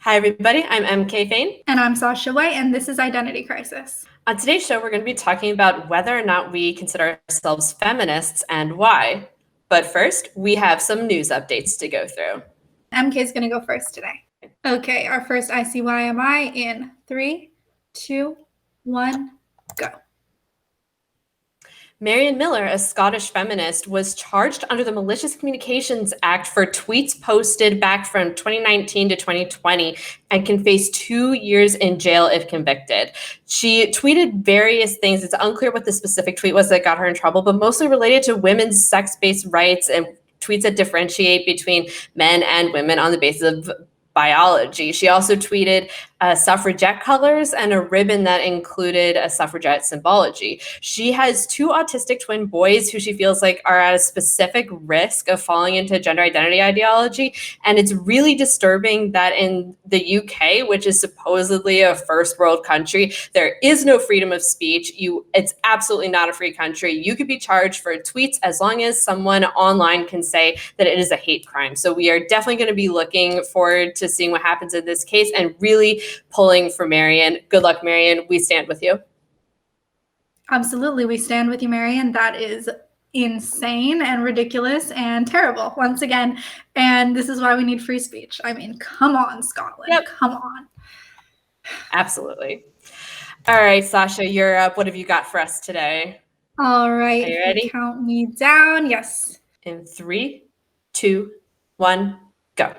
Hi, everybody. I'm M.K. Fain. And I'm Sasha White, and this is Identity Crisis. On today's show, we're going to be talking about whether or not we consider ourselves feminists and why. But first, we have some news updates to go through. MK is going to go first today. Okay, our first ICYMI in 3, 2, 1, go. Marian Miller, a Scottish feminist, was charged under the Malicious Communications Act for tweets posted back from 2019 to 2020 and can face 2 years in jail if convicted. She tweeted various things. It's unclear what the specific tweet was that got her in trouble, but mostly related to women's sex-based rights and tweets that differentiate between men and women on the basis of biology. She also tweeted suffragette colors and a ribbon that included a suffragette symbology. She has 2 autistic twin boys who she feels like are at a specific risk of falling into gender identity ideology. And it's really disturbing that in the UK, which is supposedly a first world country, there is no freedom of speech. It's absolutely not a free country. You could be charged for tweets as long as someone online can say that it is a hate crime. So we are definitely going to be looking forward to seeing what happens in this case and really pulling for Marian. Good luck, Marian. We stand with you. Absolutely. We stand with you, Marian. That is insane and ridiculous and terrible once again. And this is why we need free speech. I mean, come on, Scotland. Yep. Come on. Absolutely. All right, Sasha, you're up. What have you got for us today? All right. Are you ready? Count me down. Yes. In 3, 2, 1, go.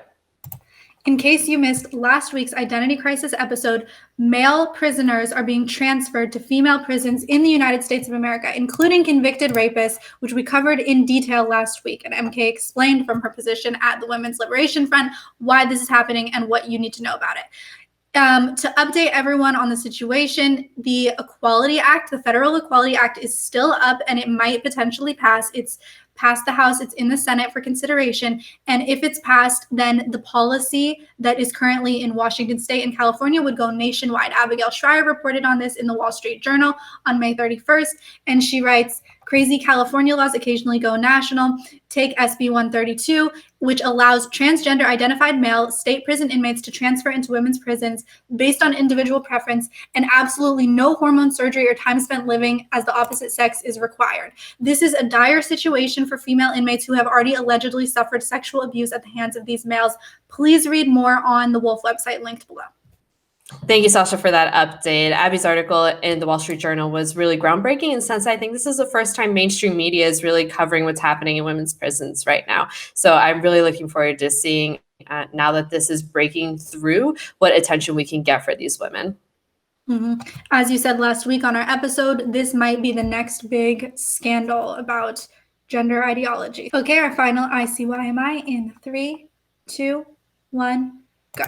In case you missed last week's Identity Crisis episode, male prisoners are being transferred to female prisons in the United States of America, including convicted rapists, which we covered in detail last week. And MK explained from her position at the Women's Liberation Front why this is happening and what you need to know about it. To update everyone on the situation, the Equality Act, the Federal Equality Act, is still up and it might potentially pass. It's passed the House, it's in the Senate for consideration. And if it's passed, then the policy that is currently in Washington State and California would go nationwide. Abigail Shrier reported on this in the Wall Street Journal on May 31st. And she writes, crazy California laws occasionally go national. Take SB 132, which allows transgender identified male state prison inmates to transfer into women's prisons based on individual preference, and absolutely no hormone surgery or time spent living as the opposite sex is required. This is a dire situation for female inmates who have already allegedly suffered sexual abuse at the hands of these males. Please read more on the Wolf website linked below. Thank you, Sasha, for that update. Abby's article in the Wall Street Journal was really groundbreaking in the sense I think this is the first time mainstream media is really covering what's happening in women's prisons right now. So I'm really looking forward to seeing now that this is breaking through what attention we can get for these women. Mm-hmm. As you said last week on our episode, this might be the next big scandal about gender ideology. Okay, our final ICYMI in 3, 2, 1, go.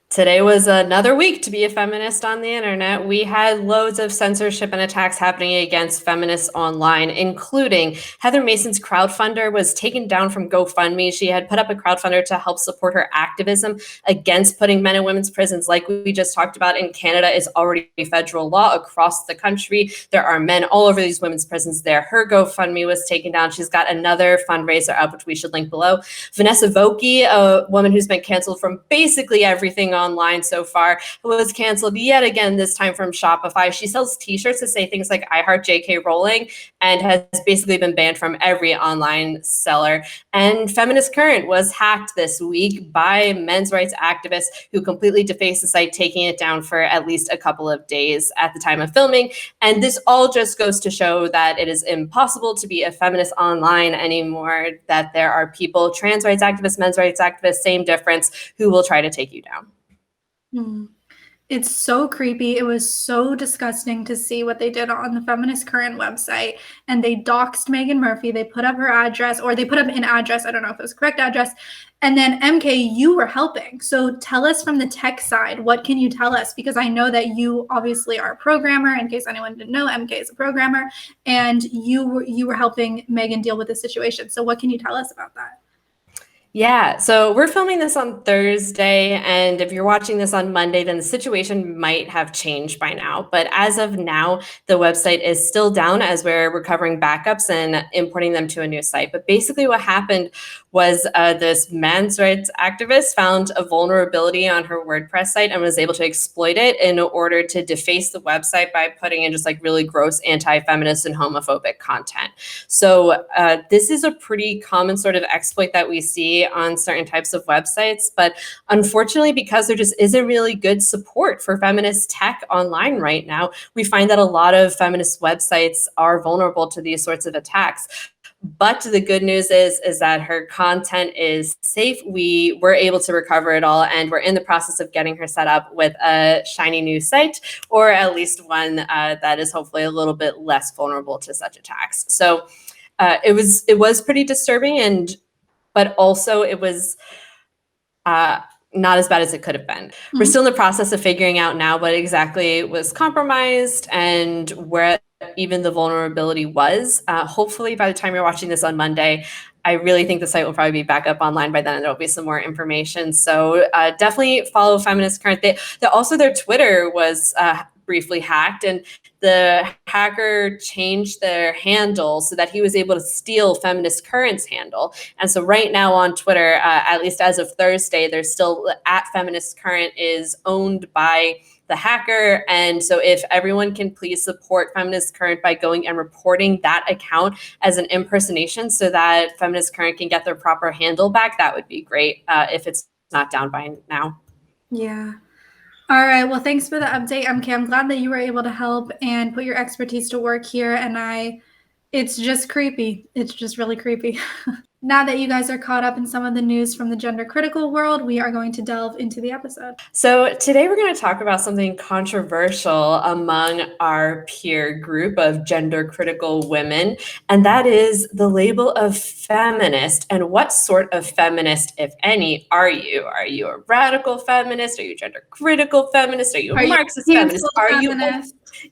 Today was another week to be a feminist on the internet. We had loads of censorship and attacks happening against feminists online, including Heather Mason's crowdfunder was taken down from GoFundMe. She had put up a crowdfunder to help support her activism against putting men in women's prisons. Like we just talked about, in Canada is already federal law across the country. There are men all over these women's prisons there. Her GoFundMe was taken down. She's got another fundraiser up, which we should link below. Vanessa Vokey, a woman who's been canceled from basically everything online so far, was canceled yet again, this time from Shopify. She sells t-shirts that say things like I heart JK Rowling and has basically been banned from every online seller. And Feminist Current was hacked this week by men's rights activists who completely defaced the site, taking it down for at least a couple of days at the time of filming. And this all just goes to show that it is impossible to be a feminist online anymore, that there are people, trans rights activists, men's rights activists, same difference, who will try to take you down. It's so creepy. It was so disgusting to see what they did on the Feminist Current website. And they doxed Megan Murphy. They put up her address, or they put up an address. I don't know if it was the correct address. And then MK, you were helping. So tell us from the tech side, what can you tell us? Because I know that you obviously are a programmer. In case anyone didn't know, MK is a programmer. And you were helping Megan deal with the situation. So what can you tell us about that? Yeah, so we're filming this on Thursday, and if you're watching this on Monday, then the situation might have changed by now. But as of now, the website is still down as we're recovering backups and importing them to a new site. But basically what happened was this men's rights activist found a vulnerability on her WordPress site and was able to exploit it in order to deface the website by putting in just like really gross anti-feminist and homophobic content. So this is a pretty common sort of exploit that we see on certain types of websites, but unfortunately, because there just isn't really good support for feminist tech online right now, we find that a lot of feminist websites are vulnerable to these sorts of attacks. But the good news is that her content is safe. We were able to recover it all, and we're in the process of getting her set up with a shiny new site, or at least one that is hopefully a little bit less vulnerable to such attacks. So it was pretty disturbing, but also it was not as bad as it could have been. Mm-hmm. We're still in the process of figuring out now what exactly was compromised and where even the vulnerability was. Hopefully by the time you're watching this on Monday, I really think the site will probably be back up online by then, and there'll be some more information. So definitely follow Feminist Current. Also, their Twitter was briefly hacked, and the hacker changed their handle so that he was able to steal Feminist Current's handle. And so right now on Twitter, at least as of Thursday, there's still at Feminist Current is owned by the hacker. And so if everyone can please support Feminist Current by going and reporting that account as an impersonation so that Feminist Current can get their proper handle back, that would be great if it's not down by now. Yeah. All right. Well, thanks for the update, MK. I'm glad that you were able to help and put your expertise to work here. And it's just creepy. It's just really creepy. Now that you guys are caught up in some of the news from the gender critical world, we are going to delve into the episode. So today we're going to talk about something controversial among our peer group of gender critical women, and that is the label of feminist. And what sort of feminist, if any, are you? Are you a radical feminist? Are you a gender critical feminist? Are you a Marxist feminist? Are you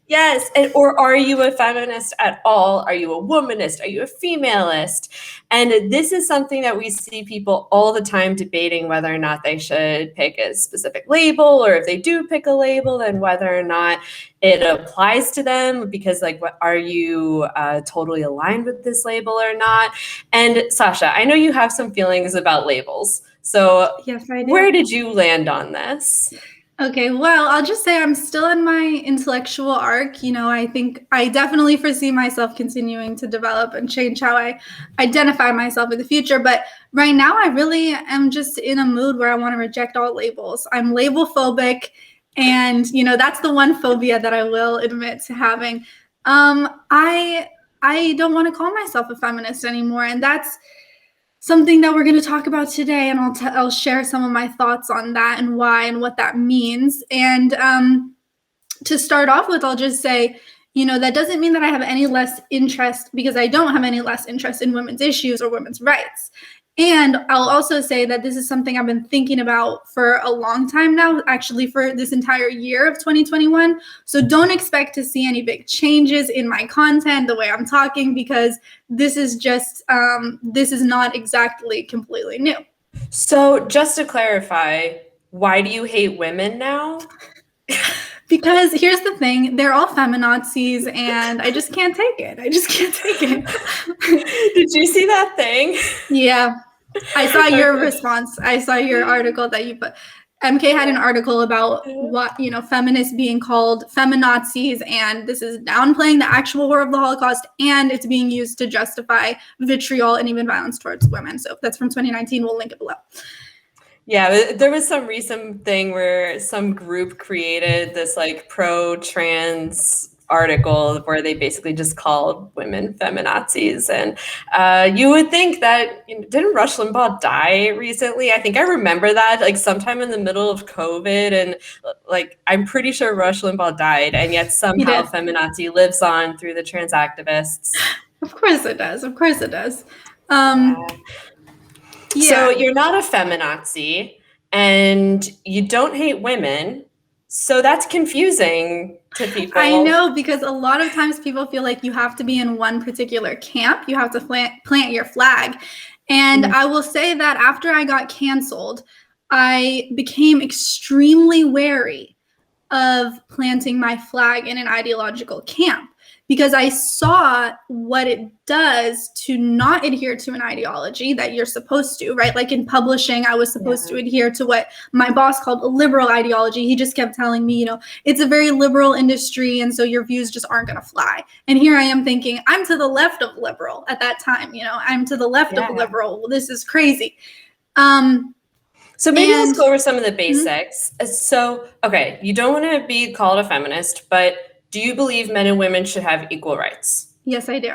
yes, or are you a feminist at all? Are you a womanist? Are you a femalist? And this is something that we see people all the time debating whether or not they should pick a specific label, or if they do pick a label, then whether or not it applies to them, because like, what are you totally aligned with this label or not? And Sasha, I know you have some feelings about labels. So yes, I do. Where did you land on this? Okay, well, I'll just say I'm still in my intellectual arc. You know, I think I definitely foresee myself continuing to develop and change how I identify myself in the future. But right now, I really am just in a mood where I want to reject all labels. I'm label phobic, and, you know, that's the one phobia that I will admit to having. I don't want to call myself a feminist anymore, and that's something that we're going to talk about today, and I'll share some of my thoughts on that and why and what that means. And to start off with, I'll just say, you know, that doesn't mean that I have any less interest, because I don't have any less interest in women's issues or women's rights. And I'll also say that this is something I've been thinking about for a long time now, actually for this entire year of 2021. So don't expect to see any big changes in my content, the way I'm talking, because this is just, this is not exactly completely new. So just to clarify, why do you hate women now? Because here's the thing, they're all feminazis, and I just can't take it. Did you see that thing? Yeah. I saw your response. I saw your article that you put. MK had an article about what, you know, feminists being called feminazis, and this is downplaying the actual horror of the Holocaust, and it's being used to justify vitriol and even violence towards women. So that's from 2019. We'll link it below. Yeah, there was some recent thing where some group created this like pro-trans article where they basically just called women feminazis. And you would think that, you know, didn't Rush Limbaugh die recently? I think I remember that, like sometime in the middle of COVID, and like I'm pretty sure Rush Limbaugh died, and yet somehow feminazi lives on through the trans activists. Of course it does. Of course it does. Yeah. So you're not a feminazi, and you don't hate women. So that's confusing to people. I know, because a lot of times people feel like you have to be in one particular camp. You have to plant your flag. And I will say that after I got canceled, I became extremely wary of planting my flag in an ideological camp, because I saw what it does to not adhere to an ideology that you're supposed to, right? Like in publishing, I was supposed to adhere to what my boss called a liberal ideology. He just kept telling me, it's a very liberal industry, and so your views just aren't going to fly. And here I am thinking, I'm to the left of liberal at that time, I'm to the left of liberal. Well, this is crazy. So maybe let's go over some of the basics. So, okay, you don't want to be called a feminist, but do you believe men and women should have equal rights? Yes, I do.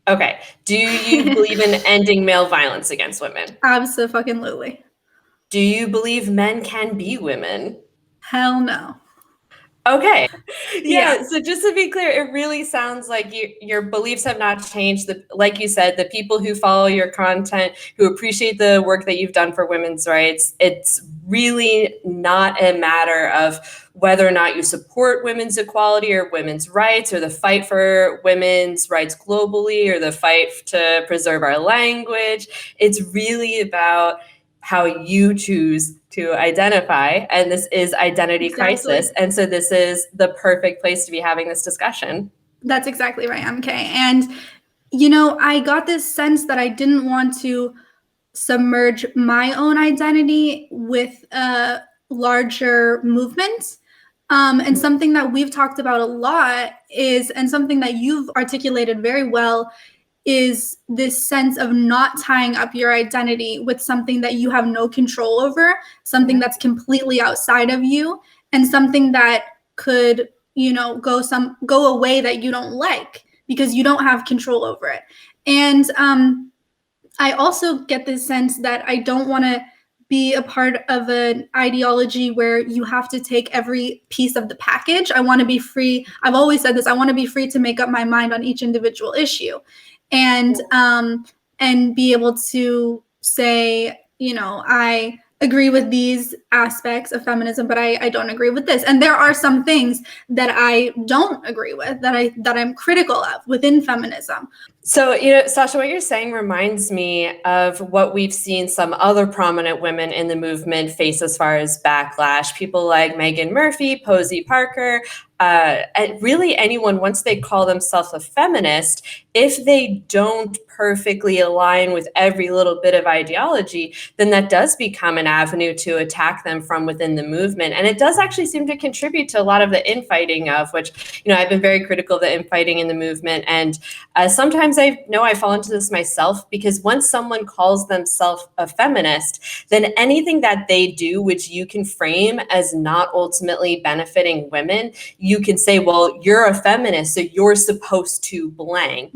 Okay. Do you believe in ending male violence against women? Absolutely. Do you believe men can be women? Hell no. Okay. Yeah. So just to be clear, it really sounds like your beliefs have not changed. Like you said, the people who follow your content, who appreciate the work that you've done for women's rights, it's really not a matter of whether or not you support women's equality or women's rights or the fight for women's rights globally or the fight to preserve our language. It's really about how you choose to identify, and this is identity crisis. And so this is the perfect place to be having this discussion. That's exactly right, MK. And, I got this sense that I didn't want to submerge my own identity with a larger movement. And something that we've talked about a lot and something that you've articulated very well, is this sense of not tying up your identity with something that you have no control over, something that's completely outside of you, and something that could, go away that you don't like because you don't have control over it. And I also get this sense that I don't want to be a part of an ideology where you have to take every piece of the package. I want to be free. I've always said this. I want to be free to make up my mind on each individual issue. And be able to say, I agree with these aspects of feminism, but I don't agree with this. And there are some things that I don't agree with, that I'm critical of within feminism. So, Sasha, what you're saying reminds me of what we've seen some other prominent women in the movement face as far as backlash. People like Megan Murphy, Posey Parker, and really anyone, once they call themselves a feminist, if they don't perfectly align with every little bit of ideology, then that does become an avenue to attack them from within the movement. And it does actually seem to contribute to a lot of the infighting of which, I've been very critical of the infighting in the movement. And sometimes I know I fall into this myself, because once someone calls themselves a feminist, then anything that they do, which you can frame as not ultimately benefiting women, you can say, well, you're a feminist, so you're supposed to blank.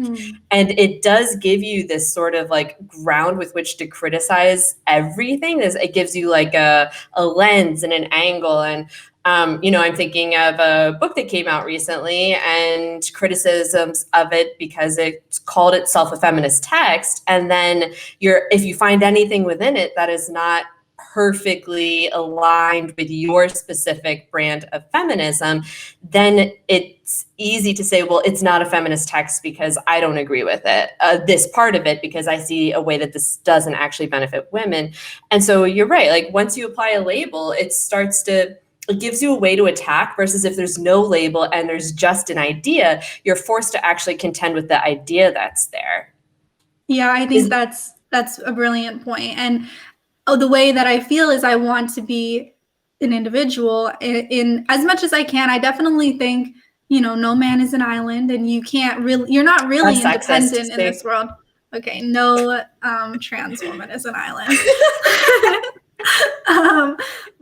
And it does give you this sort of like ground with which to criticize everything. It gives you like a lens and an angle. And I'm thinking of a book that came out recently and criticisms of it because it called itself a feminist text. And then if you find anything within it that is not perfectly aligned with your specific brand of feminism, then it's easy to say, well, it's not a feminist text because I don't agree with it, this part of it, because I see a way that this doesn't actually benefit women. And so you're right. Like once you apply a label, it gives you a way to attack, versus if there's no label and there's just an idea, you're forced to actually contend with the idea that's there. Yeah, I think that's a brilliant point. And the way that I feel is I want to be an individual in as much as I can. I definitely think, no man is an island, and you're not really independent in this world. Okay, no trans woman is an island.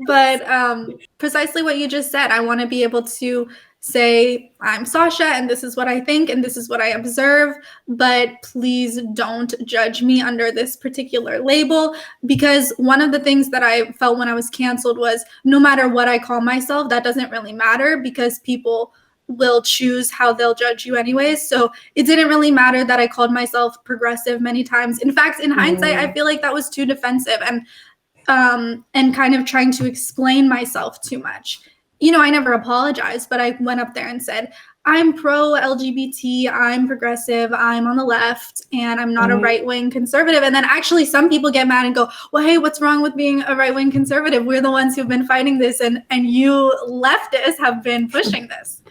But precisely what you just said, I want to be able to say, I'm Sasha, and this is what I think, and this is what I observe, but please don't judge me under this particular label. Because one of the things that I felt when I was canceled was, no matter what I call myself, that doesn't really matter, because people will choose how they'll judge you anyways. So it didn't really matter that I called myself progressive many times. In fact, in hindsight, I feel like that was too defensive and kind of trying to explain myself too much. I never apologized, but I went up there and said, I'm pro-LGBT, I'm progressive, I'm on the left, and I'm not a right-wing conservative. And then actually some people get mad and go, well, hey, what's wrong with being a right-wing conservative? We're the ones who've been fighting this, and you leftists have been pushing this.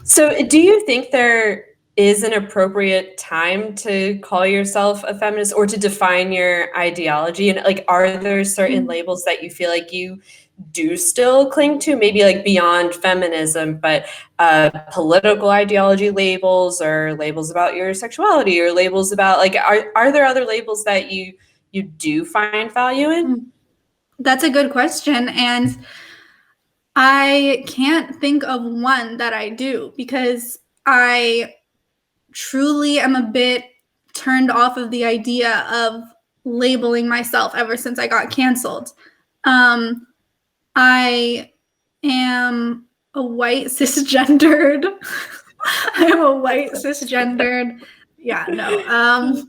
So do you think there is an appropriate time to call yourself a feminist or to define your ideology? And like, are there certain labels that you feel like you do still cling to, maybe like beyond feminism, but political ideology labels or labels about your sexuality or labels about like, are there other labels that you do find value in? That's a good question. And I can't think of one that I do because I truly am a bit turned off of the idea of labeling myself ever since I got canceled. I am a white cisgendered. I'm a white cisgendered. Yeah, no.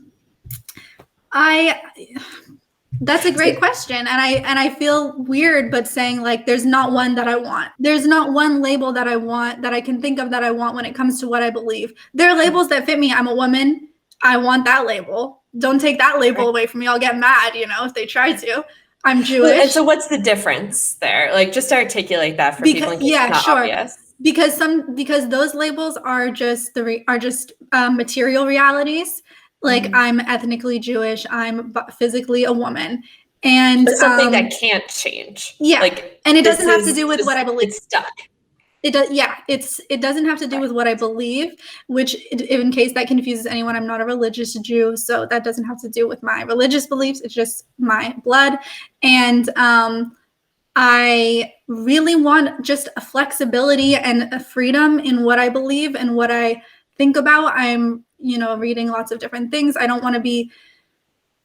That's a great question, and I feel weird, but saying like there's not one that I want. There's not one label that I want that I can think of that I want when it comes to what I believe. There are labels that fit me. I'm a woman. I want that label. Don't take that label away from me. I'll get mad, if they try to. I'm Jewish. And so what's the difference there? Like, just articulate that for people in case it's not obvious. Because those labels are just material realities. Like I'm ethnically Jewish, I'm physically a woman, and but something that can't change. Yeah, like, and it doesn't have to do with what I believe. It's stuck. It does. Yeah, it doesn't have to do with what I believe. Which, in case that confuses anyone, I'm not a religious Jew, so that doesn't have to do with my religious beliefs. It's just my blood, and I really want just a flexibility and a freedom in what I believe and what I think about. I'm, reading lots of different things. I don't want to be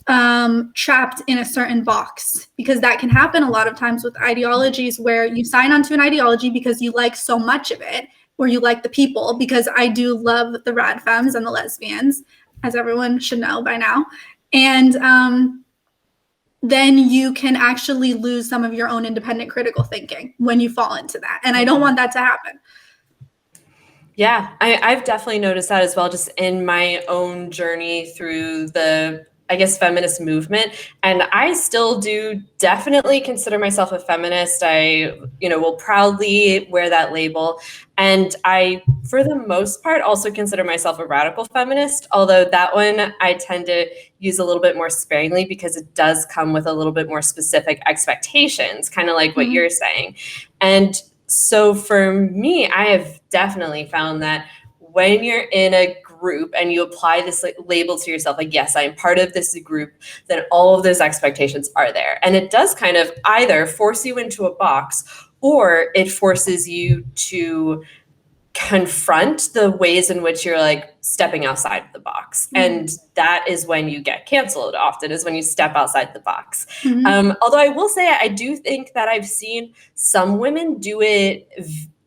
trapped in a certain box because that can happen a lot of times with ideologies where you sign onto an ideology because you like so much of it or you like the people, because I do love the rad femmes and the lesbians, as everyone should know by now. And then you can actually lose some of your own independent critical thinking when you fall into that. And I don't want that to happen. Yeah, I've definitely noticed that as well, just in my own journey through the, I guess, feminist movement. And I still do definitely consider myself a feminist. I, will proudly wear that label. And I, for the most part, also consider myself a radical feminist, although that one I tend to use a little bit more sparingly because it does come with a little bit more specific expectations, kind of like what you're saying. And so for me, I have definitely found that when you're in a group and you apply this label to yourself, like, yes, I'm part of this group, then all of those expectations are there. And it does kind of either force you into a box or it forces you to confront the ways in which you're like stepping outside the box. And that is when you get canceled often, is when you step outside the box. Although I will say, I do think that I've seen some women do it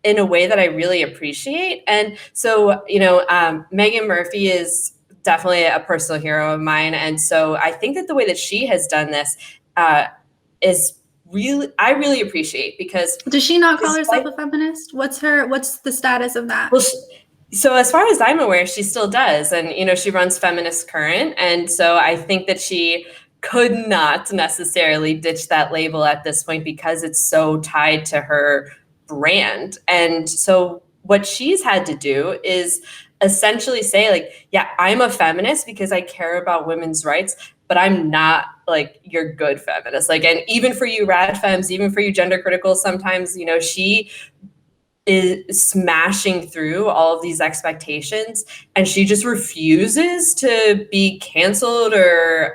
in a way that I really appreciate. And so, Megan Murphy is definitely a personal hero of mine. And so I think that the way that she has done this is I really appreciate, because does she not call herself a feminist? What's the status of that? Well, so as far as I'm aware, she still does. And, she runs Feminist Current. And so I think that she could not necessarily ditch that label at this point because it's so tied to her brand. And so what she's had to do is essentially say, like, yeah, I'm a feminist because I care about women's rights, but I'm not like your good feminist. Like, and even for you rad femmes, even for you gender critical, sometimes, she is smashing through all of these expectations and she just refuses to be canceled or,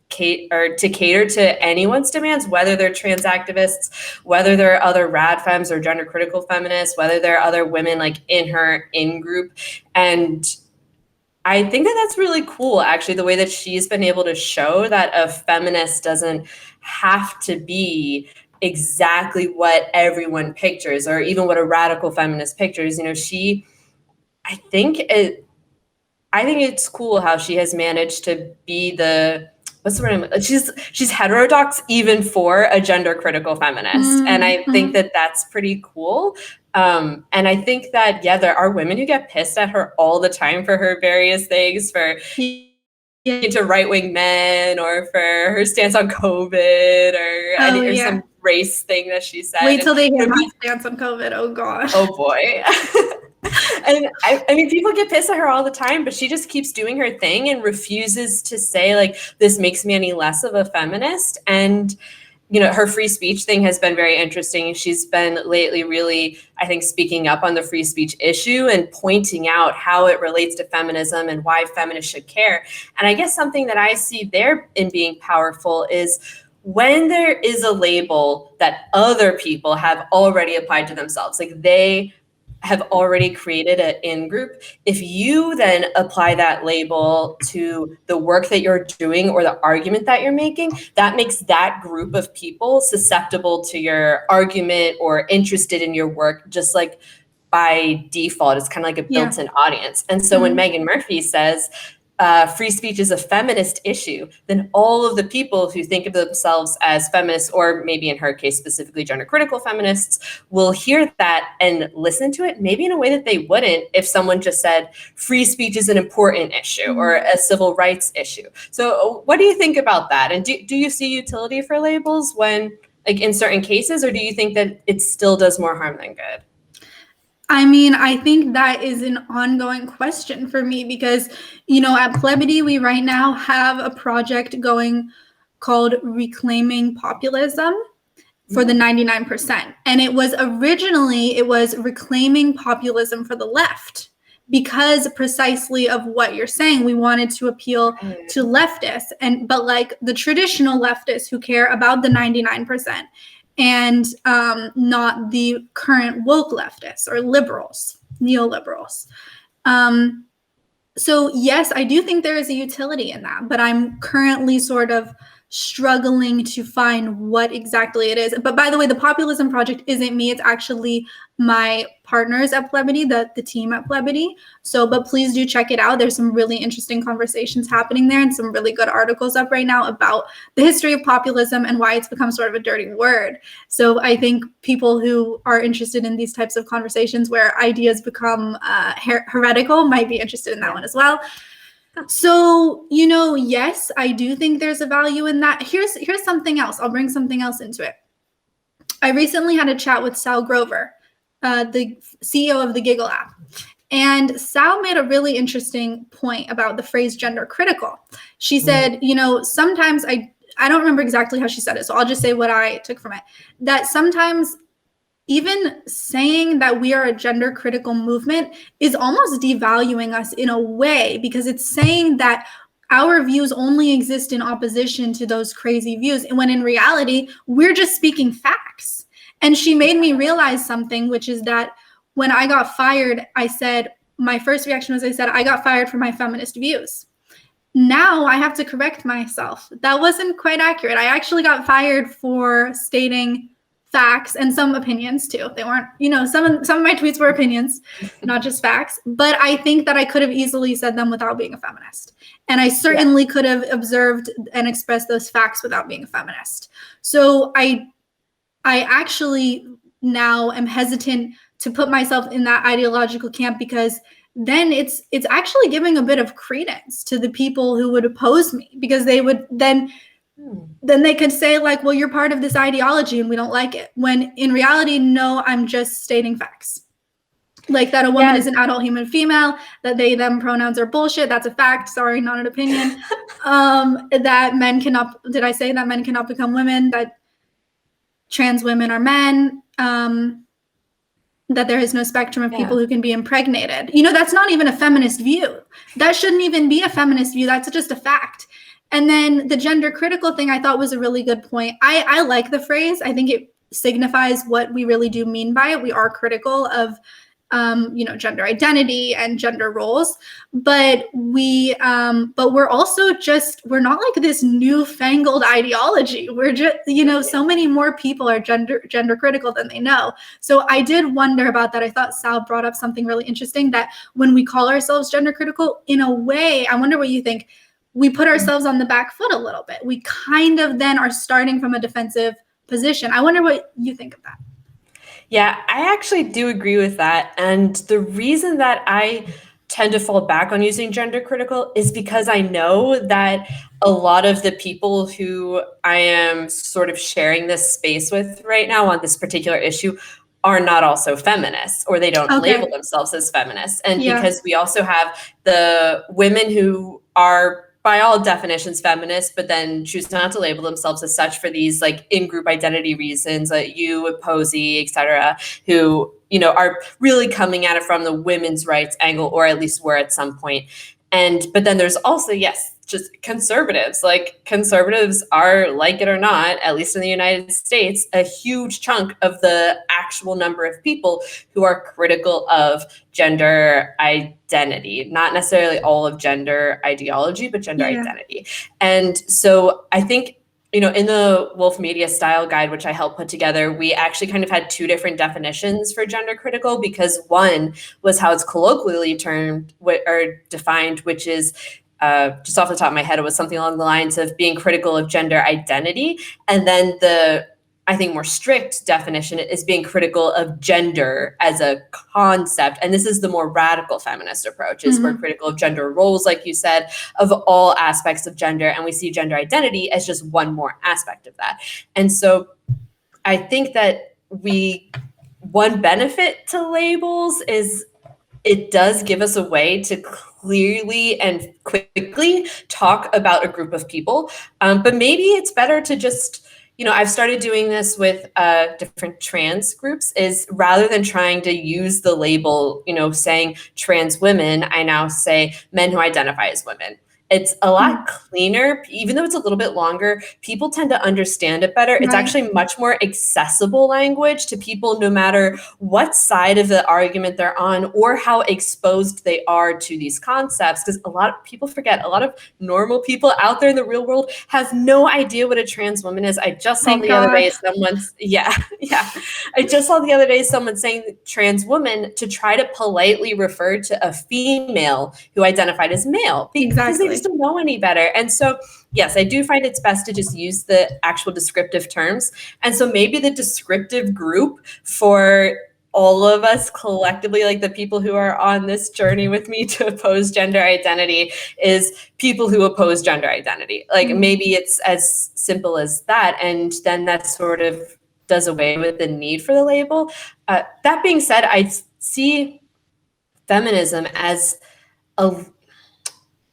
to cater to anyone's demands, whether they're trans activists, whether there are other rad femmes or gender critical feminists, whether there are other women like in her in-group. And I think that that's really cool, actually, the way that she's been able to show that a feminist doesn't have to be exactly what everyone pictures or even what a radical feminist pictures. I think it's cool how she has managed to be what's the word? She's heterodox even for a gender critical feminist. And I think that that's pretty cool. And I think that, there are women who get pissed at her all the time for her various things, for into right-wing men or for her stance on COVID or some race thing that she said. Wait till they hear my stance on COVID. Oh gosh. Oh boy. And I mean, people get pissed at her all the time, but she just keeps doing her thing and refuses to say, like, this makes me any less of a feminist. And, you know, her free speech thing has been very interesting. She's been lately really, I think, speaking up on the free speech issue and pointing out how it relates to feminism and why feminists should care. And I guess something that I see there in being powerful is when there is a label that other people have already applied to themselves, like they have already created an in-group. If you then apply that label to the work that you're doing or the argument that you're making, that makes that group of people susceptible to your argument or interested in your work, just like by default. It's kind of like a built-in audience. And so when Megan Murphy says, free speech is a feminist issue, then all of the people who think of themselves as feminists, or maybe in her case specifically gender critical feminists, will hear that and listen to it maybe in a way that they wouldn't if someone just said free speech is an important issue or a civil rights issue. So what do you think about that? And do you see utility for labels when, like, in certain cases, or do you think that it still does more harm than good? I mean, I think that is an ongoing question for me because, you know, at Plebity, we right now have a project going called Reclaiming Populism for the 99%. And it was reclaiming populism for the left because precisely of what you're saying. We wanted to appeal to leftists, but like the traditional leftists who care about the 99%. And not the current woke leftists or liberals, neoliberals. So yes, I do think there is a utility in that, but I'm currently sort of struggling to find what exactly it is. But by the way, the Populism Project isn't me. It's actually my partners at Plebity, the team at Plebity. So, but please do check it out. There's some really interesting conversations happening there and some really good articles up right now about the history of populism and why it's become sort of a dirty word. So I think people who are interested in these types of conversations where ideas become heretical might be interested in that one as well. So, you know, yes, I do think there's a value in that. Here's something else. I'll bring something else into it. I recently had a chat with Sal Grover, the CEO of the Giggle app. And Sal made a really interesting point about the phrase gender critical. She said, you know, sometimes I don't remember exactly how she said it, so I'll just say what I took from it. That sometimes even saying that we are a gender critical movement is almost devaluing us in a way, because it's saying that our views only exist in opposition to those crazy views, when in reality, we're just speaking facts. And she made me realize something, which is that when I got fired, my first reaction was I got fired for my feminist views. Now I have to correct myself. That wasn't quite accurate. I actually got fired for stating facts and some opinions too. They weren't, you know, some of my tweets were opinions, not just facts. But I think that I could have easily said them without being a feminist. And I certainly could have observed and expressed those facts without being a feminist. So I actually now am hesitant to put myself in that ideological camp, because then it's actually giving a bit of credence to the people who would oppose me, because they would then they could say, like, well, you're part of this ideology and we don't like it. When in reality, no, I'm just stating facts. Like that a woman is an adult human female, that they, them pronouns are bullshit. That's a fact. Sorry, not an opinion. That men cannot, did I say that men cannot become women? That trans women are men. That there is no spectrum of people who can be impregnated. You know, that's not even a feminist view. That shouldn't even be a feminist view. That's just a fact. And then the gender critical thing I thought was a really good point. I like the phrase. I think it signifies what we really do mean by it. We are critical of, you know, gender identity and gender roles, but we're also we're not like this newfangled ideology. We're just, you know, so many more people are gender critical than they know. So I did wonder about that. I thought Sal brought up something really interesting, that when we call ourselves gender critical, in a way, I wonder what you think, we put ourselves on the back foot a little bit. We kind of then are starting from a defensive position. I wonder what you think of that. Yeah, I actually do agree with that. And the reason that I tend to fall back on using gender critical is because I know that a lot of the people who I am sort of sharing this space with right now on this particular issue are not also feminists, or they don't label themselves as feminists. And because we also have the women who are by all definitions feminists, but then choose not to label themselves as such for these like in-group identity reasons, like you, Posey, etc., who, you know, are really coming at it from the women's rights angle, or at least were at some point. But then there's also, yes, just conservatives. Like conservatives are, like it or not, at least in the United States, a huge chunk of the actual number of people who are critical of gender identity, not necessarily all of gender ideology, but gender identity. And so I think, you know, in the Wolf Media Style Guide, which I helped put together, we actually kind of had two different definitions for gender critical, because one was how it's colloquially termed or defined, which is just off the top of my head, it was something along the lines of being critical of gender identity. And then the, I think, more strict definition is being critical of gender as a concept. And this is the more radical feminist approach, is we're critical of gender roles, like you said, of all aspects of gender. And we see gender identity as just one more aspect of that. And so I think that one benefit to labels is it does give us a way to clearly and quickly talk about a group of people. But maybe it's better to just, you know, I've started doing this with different trans groups, is rather than trying to use the label, you know, saying trans women, I now say men who identify as women. It's a lot cleaner, even though it's a little bit longer. People tend to understand it better. It's actually much more accessible language to people, no matter what side of the argument they're on or how exposed they are to these concepts. Because a lot of people forget, a lot of normal people out there in the real world have no idea what a trans woman is. I just saw the other day I just saw the other day someone saying trans woman to try to politely refer to a female who identified as male, because they just don't know any better. And so, yes, I do find it's best to just use the actual descriptive terms. And so maybe the descriptive group for all of us collectively, like the people who are on this journey with me to oppose gender identity, is people who oppose gender identity. Like maybe it's as simple as that. And then that sort of does away with the need for the label. That being said, I see feminism as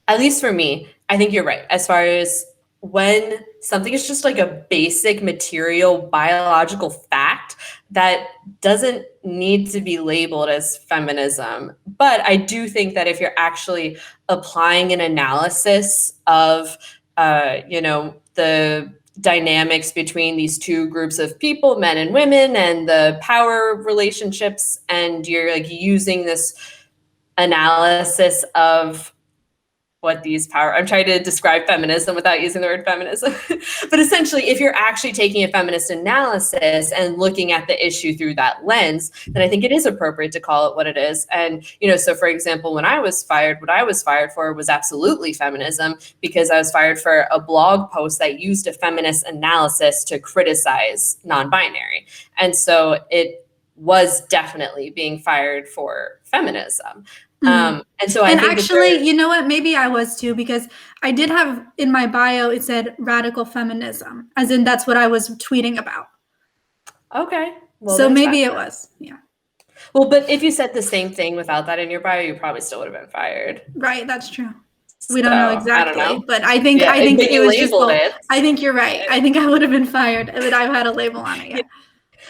at least for me, I think you're right. As far as when something is just like a basic material biological fact that doesn't need to be labeled as feminism. But I do think that if you're actually applying an analysis of, the dynamics between these two groups of people, men and women, and the power relationships, and you're like using this analysis of what these power, I'm trying to describe feminism without using the word feminism, but essentially if you're actually taking a feminist analysis and looking at the issue through that lens, then I think it is appropriate to call it what it is. And, so for example, when I was fired, what I was fired for was absolutely feminism, because I was fired for a blog post that used a feminist analysis to criticize non-binary. And so it was definitely being fired for feminism. And so I think actually, you know what? Maybe I was too, because I did have in my bio, it said radical feminism, as in that's what I was tweeting about. Okay. Well, so maybe it was. Yeah. Well, but if you said the same thing without that in your bio, you probably still would have been fired. Right. That's true. We don't know exactly, I don't know. But I think it was just both. I think you're right. I think I would have been fired, but I've had a label on it. Yeah.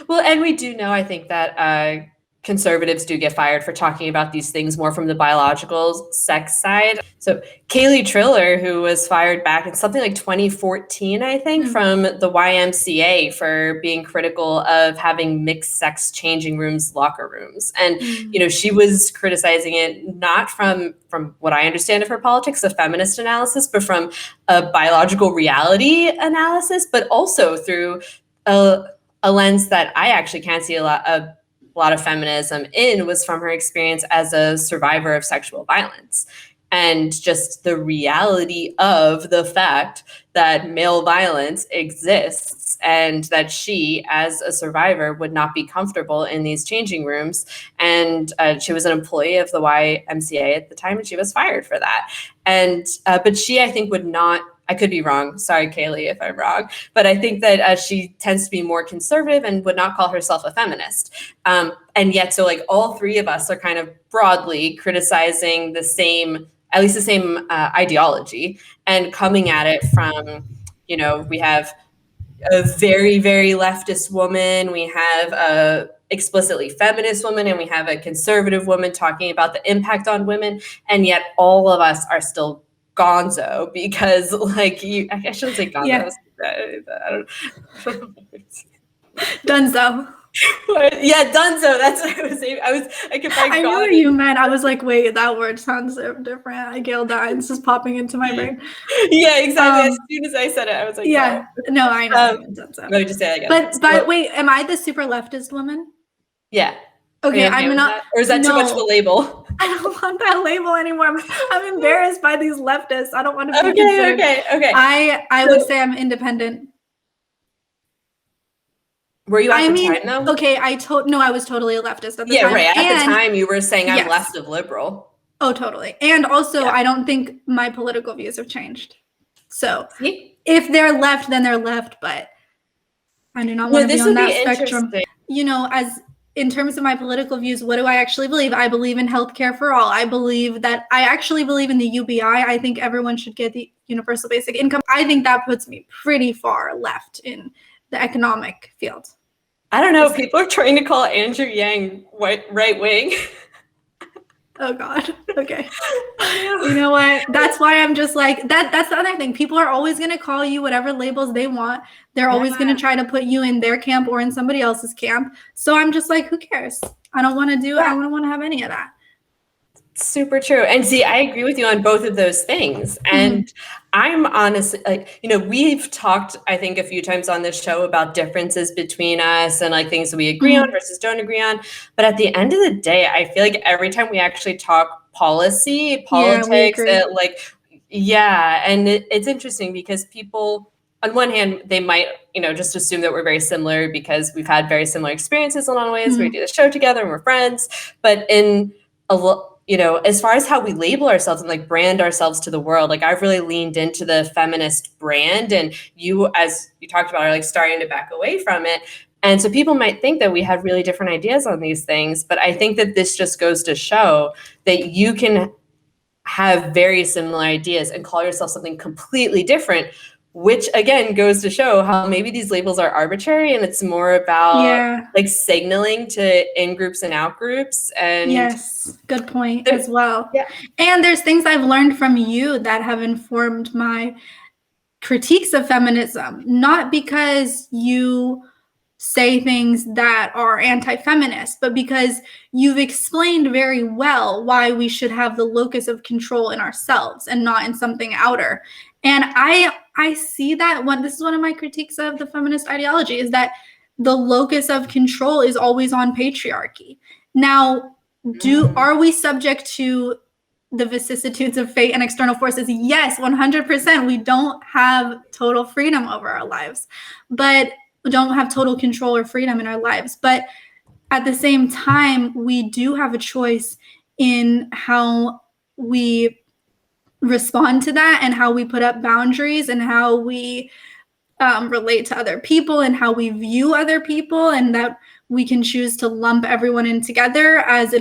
Well, and we do know, I think that conservatives do get fired for talking about these things more from the biological sex side. So Kaylee Triller, who was fired back in something like 2014, I think, from the YMCA for being critical of having mixed sex changing rooms, locker rooms. And, she was criticizing it not from what I understand of her politics, a feminist analysis, but from a biological reality analysis, but also through a lens that I actually can't see a lot of feminism in, was from her experience as a survivor of sexual violence. and just the reality of the fact that male violence exists and that she, as a survivor, would not be comfortable in these changing rooms. And she was an employee of the YMCA at the time, and she was fired for that. And but she, I think, would not, I could be wrong. Sorry, Kaylee, if I'm wrong. But I think that she tends to be more conservative and would not call herself a feminist. And yet, so like all three of us are kind of broadly criticizing the same, at least the same ideology, and coming at it from, you know, we have a very, very leftist woman, we have a explicitly feminist woman, and we have a conservative woman talking about the impact on women. And yet all of us are still gonzo because, like, I shouldn't say gonzo. Yeah. I don't Dunzo. Yeah, dunzo. That's what I was saying. I could find. I knew what you meant. I was like, wait, that word sounds different. Abigail Dines is popping into my brain. Yeah, exactly. As soon as I said it, I was like, yeah, no, I know. Dunzo. Let me just say it again. But wait, am I the super leftist woman? Yeah. Okay, I'm not. Or is that too much of a label? I don't want that label anymore. I'm embarrassed by these leftists. I don't want to be considered. Okay. I would say I'm independent. Were you at the time though? Okay, I was totally a leftist at the time. Yeah, right. At the time, you were saying I'm left of liberal. Oh, totally. And also, I don't think my political views have changed. So if they're left, then they're left. But I do not want to be on that spectrum. You know, as in terms of my political views, what do I actually believe? I believe in healthcare for all. I actually believe in the UBI. I think everyone should get the universal basic income. I think that puts me pretty far left in the economic field. I don't know. People are trying to call Andrew Yang right wing. Oh God. Okay. You know what? That's why I'm just like that. That's the other thing. People are always going to call you whatever labels they want. They're always going to try to put you in their camp or in somebody else's camp. So I'm just like, who cares? I don't want to I don't want to have any of that. Super true. And see, I agree with you on both of those things. And I'm honestly, like, you know, we've talked, I think, a few times on this show about differences between us and like things that we agree on versus don't agree on. But at the end of the day, I feel like every time we actually talk politics, and it's interesting because people, on one hand, they might, you know, just assume that we're very similar because we've had very similar experiences in a lot of ways. We do the show together and we're friends. But in you know, as far as how we label ourselves and like brand ourselves to the world, like I've really leaned into the feminist brand, and you, as you talked about, are like starting to back away from it. And so people might think that we have really different ideas on these things, but I think that this just goes to show that you can have very similar ideas and call yourself something completely different, which again goes to show how maybe these labels are arbitrary and it's more about like signaling to in-groups and out-groups. And yes, good point as well. Yeah. And there's things I've learned from you that have informed my critiques of feminism, not because you say things that are anti-feminist, but because you've explained very well why we should have the locus of control in ourselves and not in something outer. And I see that this is one of my critiques of the feminist ideology, is that the locus of control is always on patriarchy. Now, are we subject to the vicissitudes of fate and external forces? Yes, 100%. We don't have total freedom over our lives, but we don't have total control or freedom in our lives. But at the same time, we do have a choice in how we respond to that and how we put up boundaries and how we relate to other people and how we view other people, and that we can choose to lump everyone in together as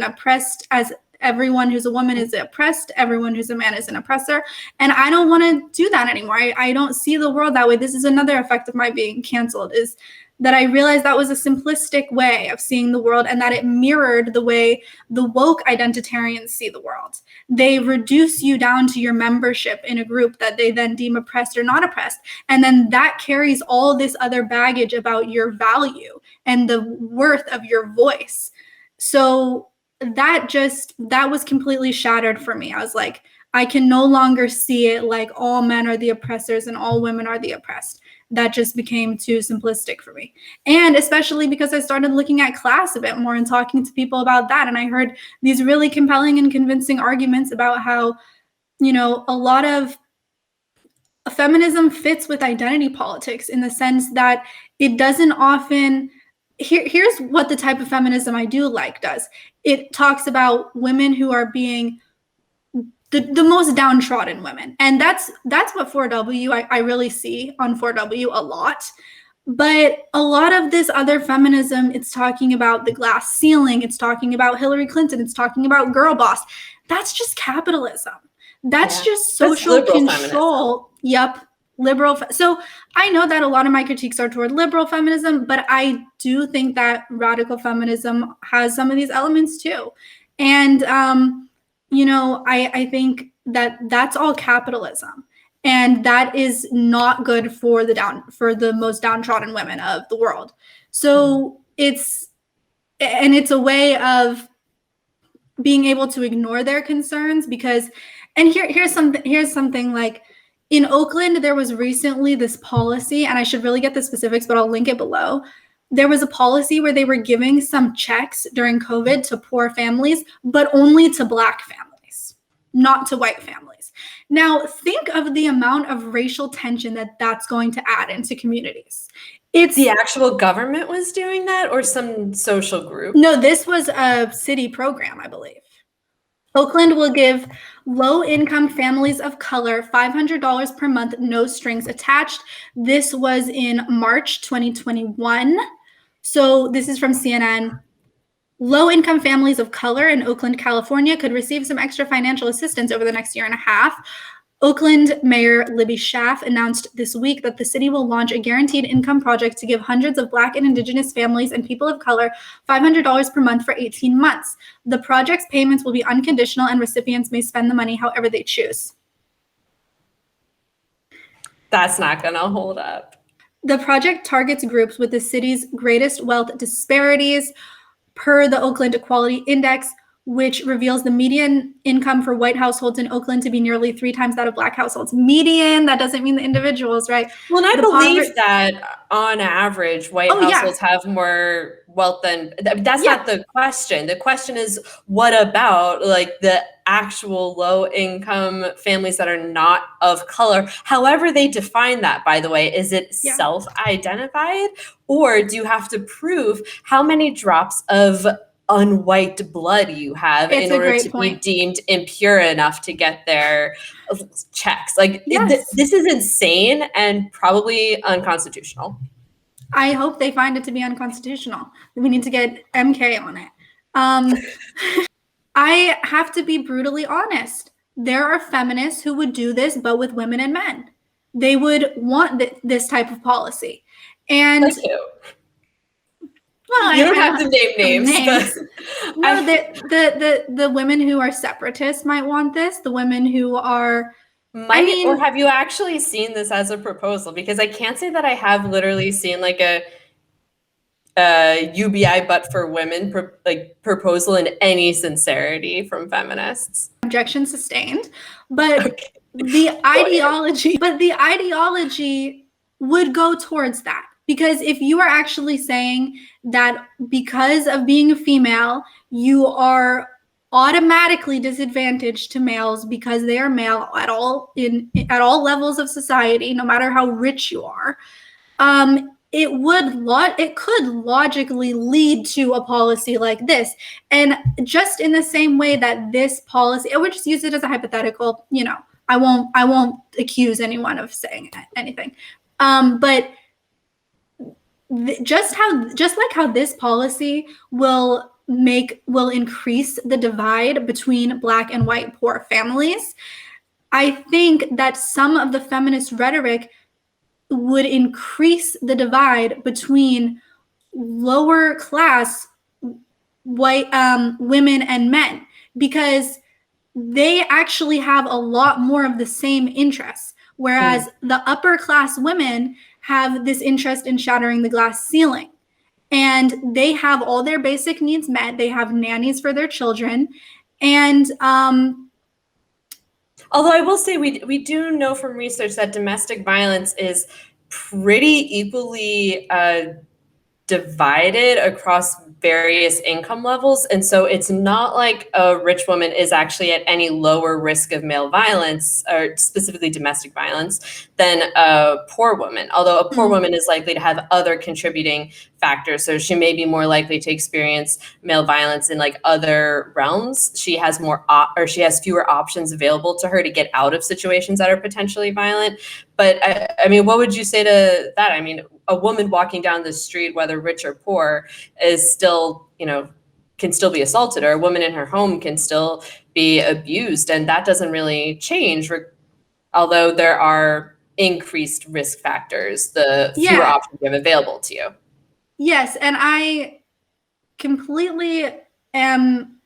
everyone who's a woman is oppressed, everyone who's a man is an oppressor. And I don't want to do that anymore. I don't see the world that way. This is another effect of my being canceled, is that I realized that was a simplistic way of seeing the world, and that it mirrored the way the woke identitarians see the world. They reduce you down to your membership in a group that they then deem oppressed or not oppressed. And then that carries all this other baggage about your value and the worth of your voice. So that was completely shattered for me. I was like, I can no longer see it like all men are the oppressors and all women are the oppressed. That just became too simplistic for me. And especially because I started looking at class a bit more and talking to people about that. And I heard these really compelling and convincing arguments about how a lot of feminism fits with identity politics in the sense that it doesn't often. Here's what the type of feminism I do like does. It talks about women who are being the most downtrodden women. And that's what 4W I really see on 4W a lot. But a lot of this other feminism, it's talking about the glass ceiling, it's talking about Hillary Clinton, it's talking about girl boss. That's just capitalism. That's just social control. Feminism. Yep. Liberal. So I know that a lot of my critiques are toward liberal feminism, but I do think that radical feminism has some of these elements too. And, I think that that's all capitalism. And that is not good for the most downtrodden women of the world. So it's a way of being able to ignore their concerns because, and here's something like in Oakland, there was recently this policy, and I should really get the specifics, but I'll link it below. There was a policy where they were giving some checks during COVID to poor families, but only to Black families, not to white families. Now, think of the amount of racial tension that's going to add into communities. It's the actual government was doing that or some social group? No, this was a city program, I believe. Oakland will give low-income families of color $500 per month, no strings attached. This was in March 2021. So this is from CNN. Low-income families of color in Oakland, California could receive some extra financial assistance over the next year and a half. Oakland Mayor Libby Schaaf announced this week that the city will launch a guaranteed income project to give hundreds of Black and Indigenous families and people of color $500 per month for 18 months. The project's payments will be unconditional and recipients may spend the money however they choose. That's not going to hold up. The project targets groups with the city's greatest wealth disparities per the Oakland Equality Index, which reveals the median income for white households in Oakland to be nearly 3 times that of Black households. Median, that doesn't mean the individuals, right? Well, and I believe that on average, white households have more wealth than, that's not the question. The question is, what about like the actual low income families that are not of color? However they define that, by the way, is it self-identified, or do you have to prove how many drops of unwhite blood you have in order to be deemed impure enough to get their checks? Like this is insane and probably unconstitutional. I hope they find it to be unconstitutional. We need to get M.K. on it. I have to be brutally honest. There are feminists who would do this, but with women and men. They would want this type of policy. And like you. Well, you don't have to name names. But no, the women who are separatists might want this. The women who are or have you actually seen this as a proposal? Because I can't say that I have literally seen like a UBI but for women proposal in any sincerity from feminists. Objection sustained. But the ideology would go towards that. Because if you are actually saying that because of being a female, you are automatically disadvantaged to males because they are male at all levels of society, no matter how rich you are, it could logically lead to a policy like this. And just in the same way that this policy, I would just use it as a hypothetical, I won't accuse anyone of saying anything. But just like how this policy will increase the divide between Black and white poor families, I think that some of the feminist rhetoric would increase the divide between lower class white women and men, because they actually have a lot more of the same interests, whereas the upper class women have this interest in shattering the glass ceiling. And they have all their basic needs met. They have nannies for their children. And although I will say we do know from research that domestic violence is pretty equally divided across various income levels. And so it's not like a rich woman is actually at any lower risk of male violence, or specifically domestic violence, than a poor woman. Although a poor woman is likely to have other contributing factors. So she may be more likely to experience male violence in like other realms. She has she has fewer options available to her to get out of situations that are potentially violent. But I mean, what would you say to that? I mean, a woman walking down the street, whether rich or poor, is still, can still be assaulted, or a woman in her home can still be abused. And that doesn't really change, although there are increased risk factors, the fewer options you have available to you. Yes, and I completely am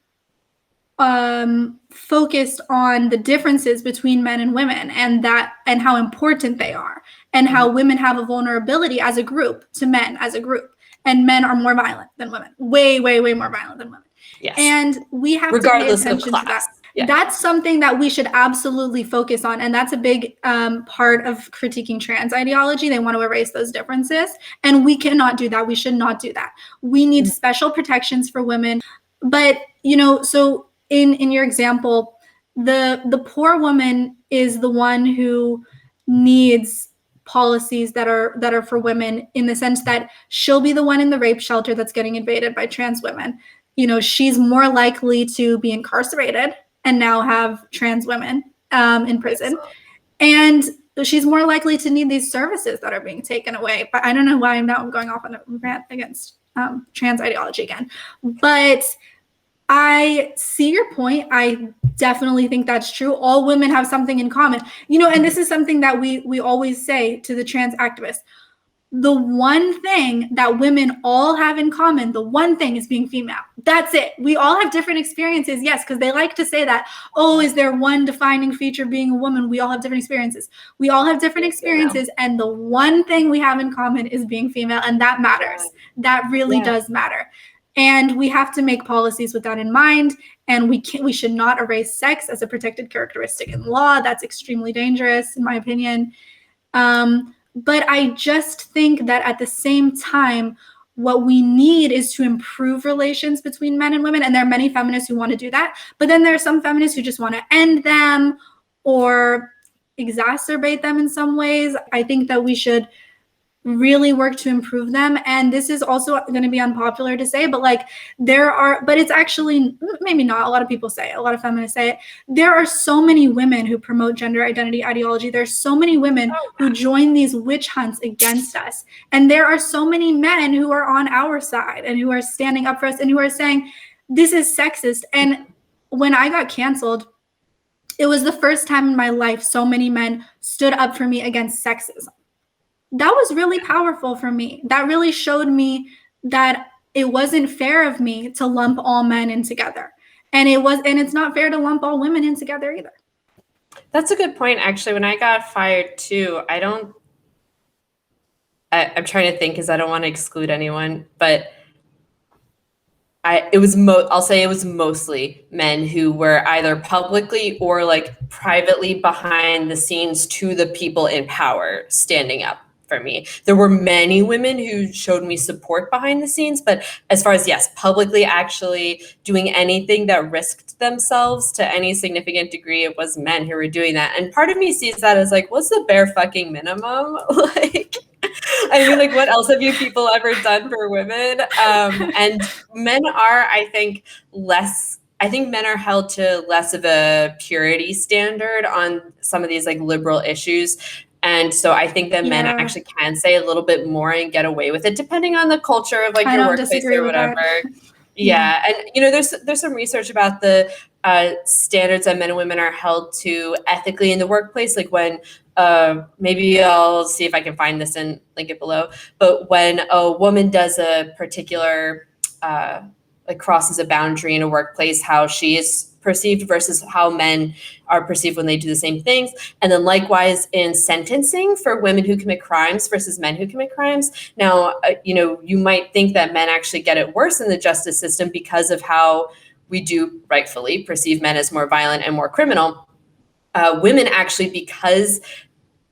focused on the differences between men and women, and how important they are, and how women have a vulnerability as a group to men as a group, and men are more violent than women, way more violent than women. Yes. And we have regardless to pay attention to that. Yeah. That's something that we should absolutely focus on, and that's a big part of critiquing trans ideology. They want to erase those differences, and we cannot do that. We should not do that. We need special protections for women. But so in your example, the poor woman is the one who needs policies that are for women, in the sense that she'll be the one in the rape shelter that's getting invaded by trans women. She's more likely to be incarcerated and now have trans women in prison. And she's more likely to need these services that are being taken away. But I don't know why I'm going off on a rant against trans ideology again. But I see your point. I definitely think that's true. All women have something in common. And this is something that we always say to the trans activists. The one thing that women all have in common, the one thing, is being female. That's it. We all have different experiences, yes, because they like to say that, is there one defining feature being a woman? We all have different experiences. We all have different experiences, and the one thing we have in common is being female, and that matters. That really does matter. And we have to make policies with that in mind, and we should not erase sex as a protected characteristic in law. That's extremely dangerous, in my opinion. But I just think that at the same time, what we need is to improve relations between men and women. And there are many feminists who want to do that. But then there are some feminists who just want to end them or exacerbate them in some ways. I think that we should really work to improve them. And this is also going to be unpopular to say, but but it's actually maybe not. A lot of people say it, a lot of feminists say it. There are so many women who promote gender identity ideology. There's so many women who join these witch hunts against us. And there are so many men who are on our side and who are standing up for us and who are saying, this is sexist. And when I got canceled, it was the first time in my life so many men stood up for me against sexism. That was really powerful for me. That really showed me that it wasn't fair of me to lump all men in together. And it's not fair to lump all women in together either. That's a good point. Actually, when I got fired too, I'm trying to think because I don't want to exclude anyone, but I'll say it was mostly men who were either publicly or privately behind the scenes to the people in power standing up for me. There were many women who showed me support behind the scenes, but as far as, yes, publicly actually doing anything that risked themselves to any significant degree, it was men who were doing that. And part of me sees that as what's the bare fucking minimum? What else have you people ever done for women? And men are, I think men are held to less of a purity standard on some of these liberal issues. And so I think that men actually can say a little bit more and get away with it, depending on the culture of your workplace or whatever. Yeah. And, there's some research about the standards that men and women are held to ethically in the workplace. When maybe I'll see if I can find this and link it below. But when a woman does a particular, crosses a boundary in a workplace, how she is perceived versus how men are perceived when they do the same things. And then likewise in sentencing for women who commit crimes versus men who commit crimes. Now, you might think that men actually get it worse in the justice system because of how we do rightfully perceive men as more violent and more criminal. Women actually, because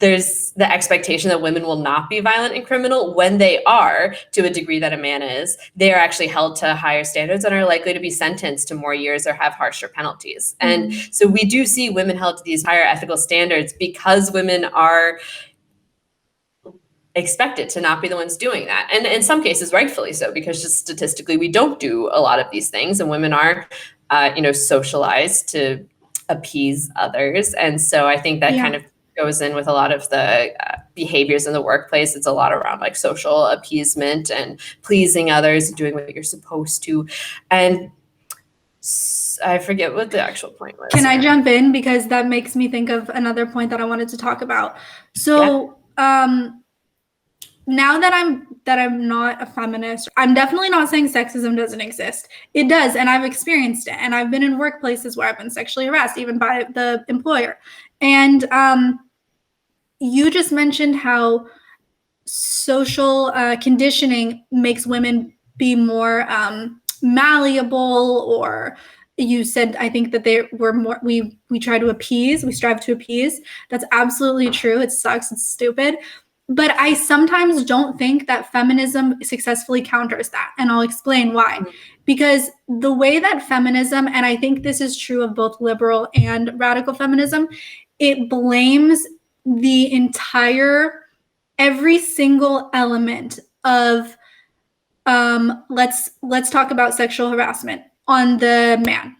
there's the expectation that women will not be violent and criminal. When they are, to a degree that a man is, they are actually held to higher standards and are likely to be sentenced to more years or have harsher penalties. And so we do see women held to these higher ethical standards because women are expected to not be the ones doing that. And in some cases, rightfully so, because just statistically, we don't do a lot of these things, and women are, socialized to appease others. And so I think that kind of goes in with a lot of the behaviors in the workplace. It's a lot around like social appeasement and pleasing others and doing what you're supposed to. And I forget what the actual point was. Can I jump in? Because that makes me think of another point that I wanted to talk about. So, now that I'm not a feminist, I'm definitely not saying sexism doesn't exist. It does, and I've experienced it. And I've been in workplaces where I've been sexually harassed, even by the employer. And you just mentioned how social conditioning makes women be more malleable, or you said, I think that they were more, we try to appease, we strive to appease. That's absolutely true. It sucks. It's stupid. But I sometimes don't think that feminism successfully counters that. And I'll explain why. Because the way that feminism, and I think this is true of both liberal and radical feminism, it blames the every single element of, let's talk about sexual harassment on the man.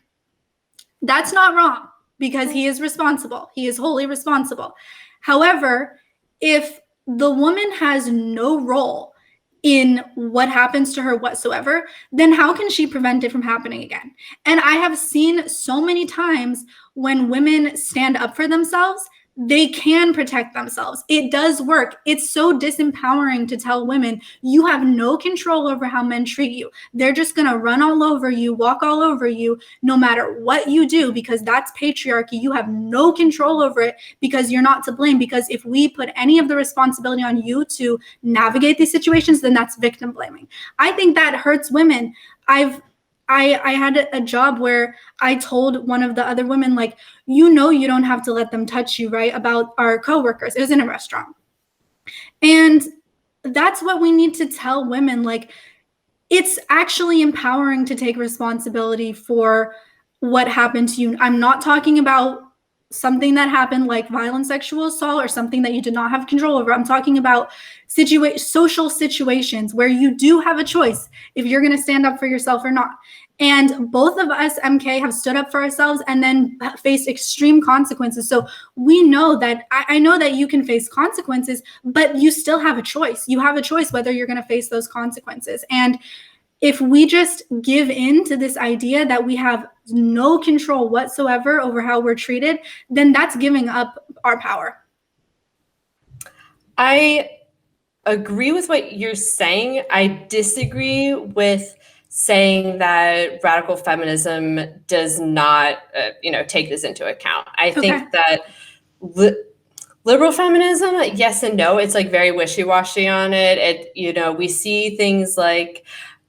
That's not wrong, because he is responsible. He is wholly responsible. However, if the woman has no role in what happens to her whatsoever, then how can she prevent it from happening again? And I have seen so many times when women stand up for themselves, they can protect themselves. It does work. It's so disempowering to tell women, you have no control over how men treat you. They're just going to run all over you, walk all over you, no matter what you do, because that's patriarchy. You have no control over it because you're not to blame. Because if we put any of the responsibility on you to navigate these situations, then that's victim blaming. I think that hurts women. I had a job where I told one of the other women, like, you don't have to let them touch you, right? About our coworkers. It was in a restaurant. And that's what we need to tell women. Like, it's actually empowering to take responsibility for what happened to you. I'm not talking about something that happened like violent sexual assault or something that you did not have control over. I'm talking about social situations where you do have a choice if you're going to stand up for yourself or not. And both of us, MK, have stood up for ourselves and then faced extreme consequences. So we know that, I know that you can face consequences, but you still have a choice. You have a choice whether you're going to face those consequences. And if we just give in to this idea that we have no control whatsoever over how we're treated, then that's giving up our power. I agree with what you're saying. I disagree with saying that radical feminism does not, take this into account. I think that liberal feminism, yes and no. It's like very wishy-washy on it. We see things like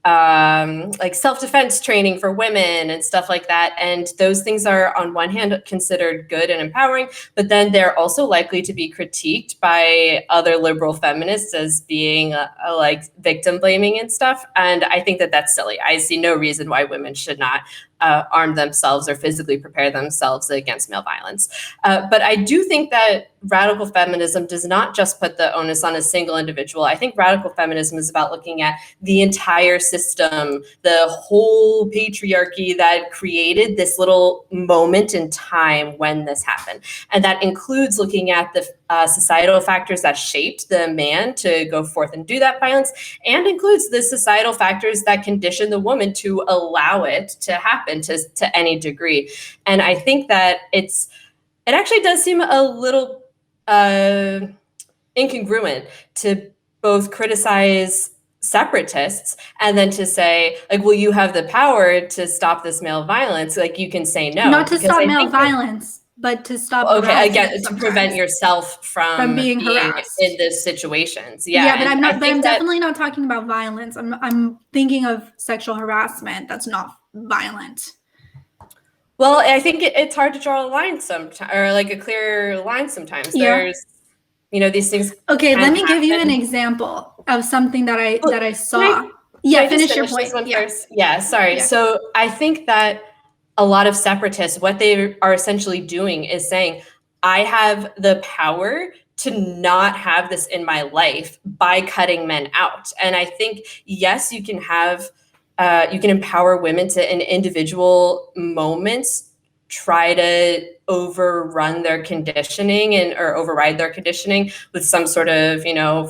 self-defense training for women and stuff like that. And those things are on one hand considered good and empowering, but then they're also likely to be critiqued by other liberal feminists as being like victim blaming and stuff. And I think that that's silly. I see no reason why women should not arm themselves or physically prepare themselves against male violence. But I do think that radical feminism does not just put the onus on a single individual. I think radical feminism is about looking at the entire system, the whole patriarchy that created this little moment in time when this happened. And that includes looking at the societal factors that shaped the man to go forth and do that violence, and includes the societal factors that condition the woman to allow it to happen to any degree. And I think that it actually does seem a little incongruent to both criticize separatists and then to say, like, well, you have the power to stop this male violence. Like, you can say no. Not to stop male violence, but to stop. Okay, again, to prevent yourself from being harassed in these situations. Yeah, but I'm definitely not talking about violence. I'm thinking of sexual harassment. That's not violent. Well, I think it's hard to draw a line sometimes, or like a clear line sometimes. Yeah. these things. Okay, let can me give you an happen. example of something that I Can saw. I, Yeah, just finish your this point. one Yeah. first? Yeah, sorry. Yeah. So I think that a lot of separatists, what they are essentially doing is saying, I have the power to not have this in my life by cutting men out. And I think, yes, you can empower women to, in individual moments, try to overrun their conditioning or override their conditioning with some sort of,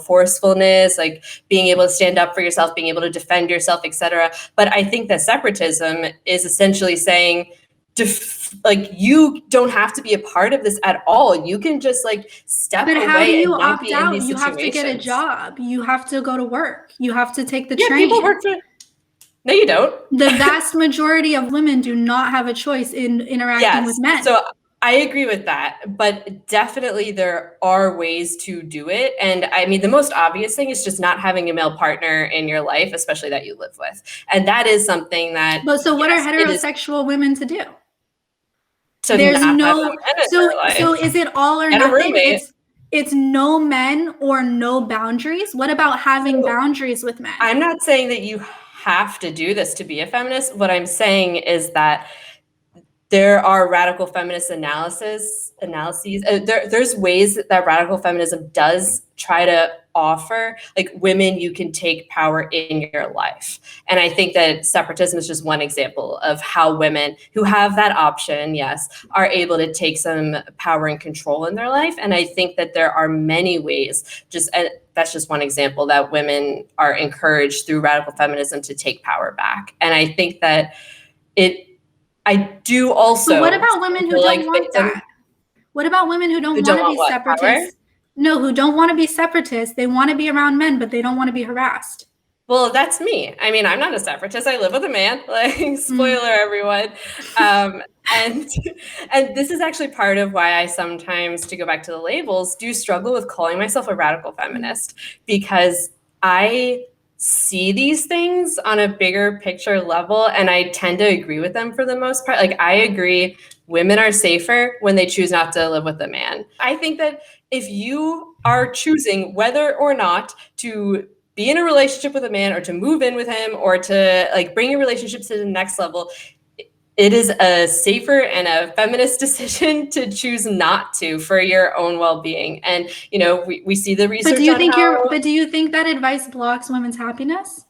forcefulness, like being able to stand up for yourself, being able to defend yourself, etc. But I think that separatism is essentially saying, you don't have to be a part of this at all. You can just step But how do away you and not opt be in out? these You have to get a situations. job. You have to go to work. You have to take the Yeah, people train. work for. No, you don't. The vast majority of women do not have a choice in interacting with men. So I agree with that, but definitely there are ways to do it. And I mean, the most obvious thing is just not having a male partner in your life, especially that you live with. And that is something that, But so what are yes, it is heterosexual women to do? to There's not have a no man in so their so life. is it all or Get a nothing? roommate. It's no men or no boundaries. What about having So boundaries with men? I'm not saying that you have to do this to be a feminist. What I'm saying is that there are radical feminist analyses. There's ways that radical feminism does try to offer, like, women, you can take power in your life. And I think that separatism is just one example of how women who have that option, yes, are able to take some power and control in their life. And I think that there are many ways, that's just one example, that women are encouraged through radical feminism to take power back. And I think that I do also. But what about women who don't want victim that? What about women who who don't don't want to want be what, power? separatists? No, who don't want to be separatists. They want to be around men, but they don't want to be harassed. Well, that's me. I mean, I'm not a separatist. I live with a man. Spoiler, everyone. And this is actually part of why I sometimes, to go back to the labels, do struggle with calling myself a radical feminist, because I see these things on a bigger picture level, and I tend to agree with them for the most part. Like, I agree women are safer when they choose not to live with a man. I think that if you are choosing whether or not to be in a relationship with a man, or to move in with him, or to bring your relationship to the next level, it is a safer and a feminist decision to choose not to, for your own well-being. And we see the research. But do you think that advice blocks women's happiness?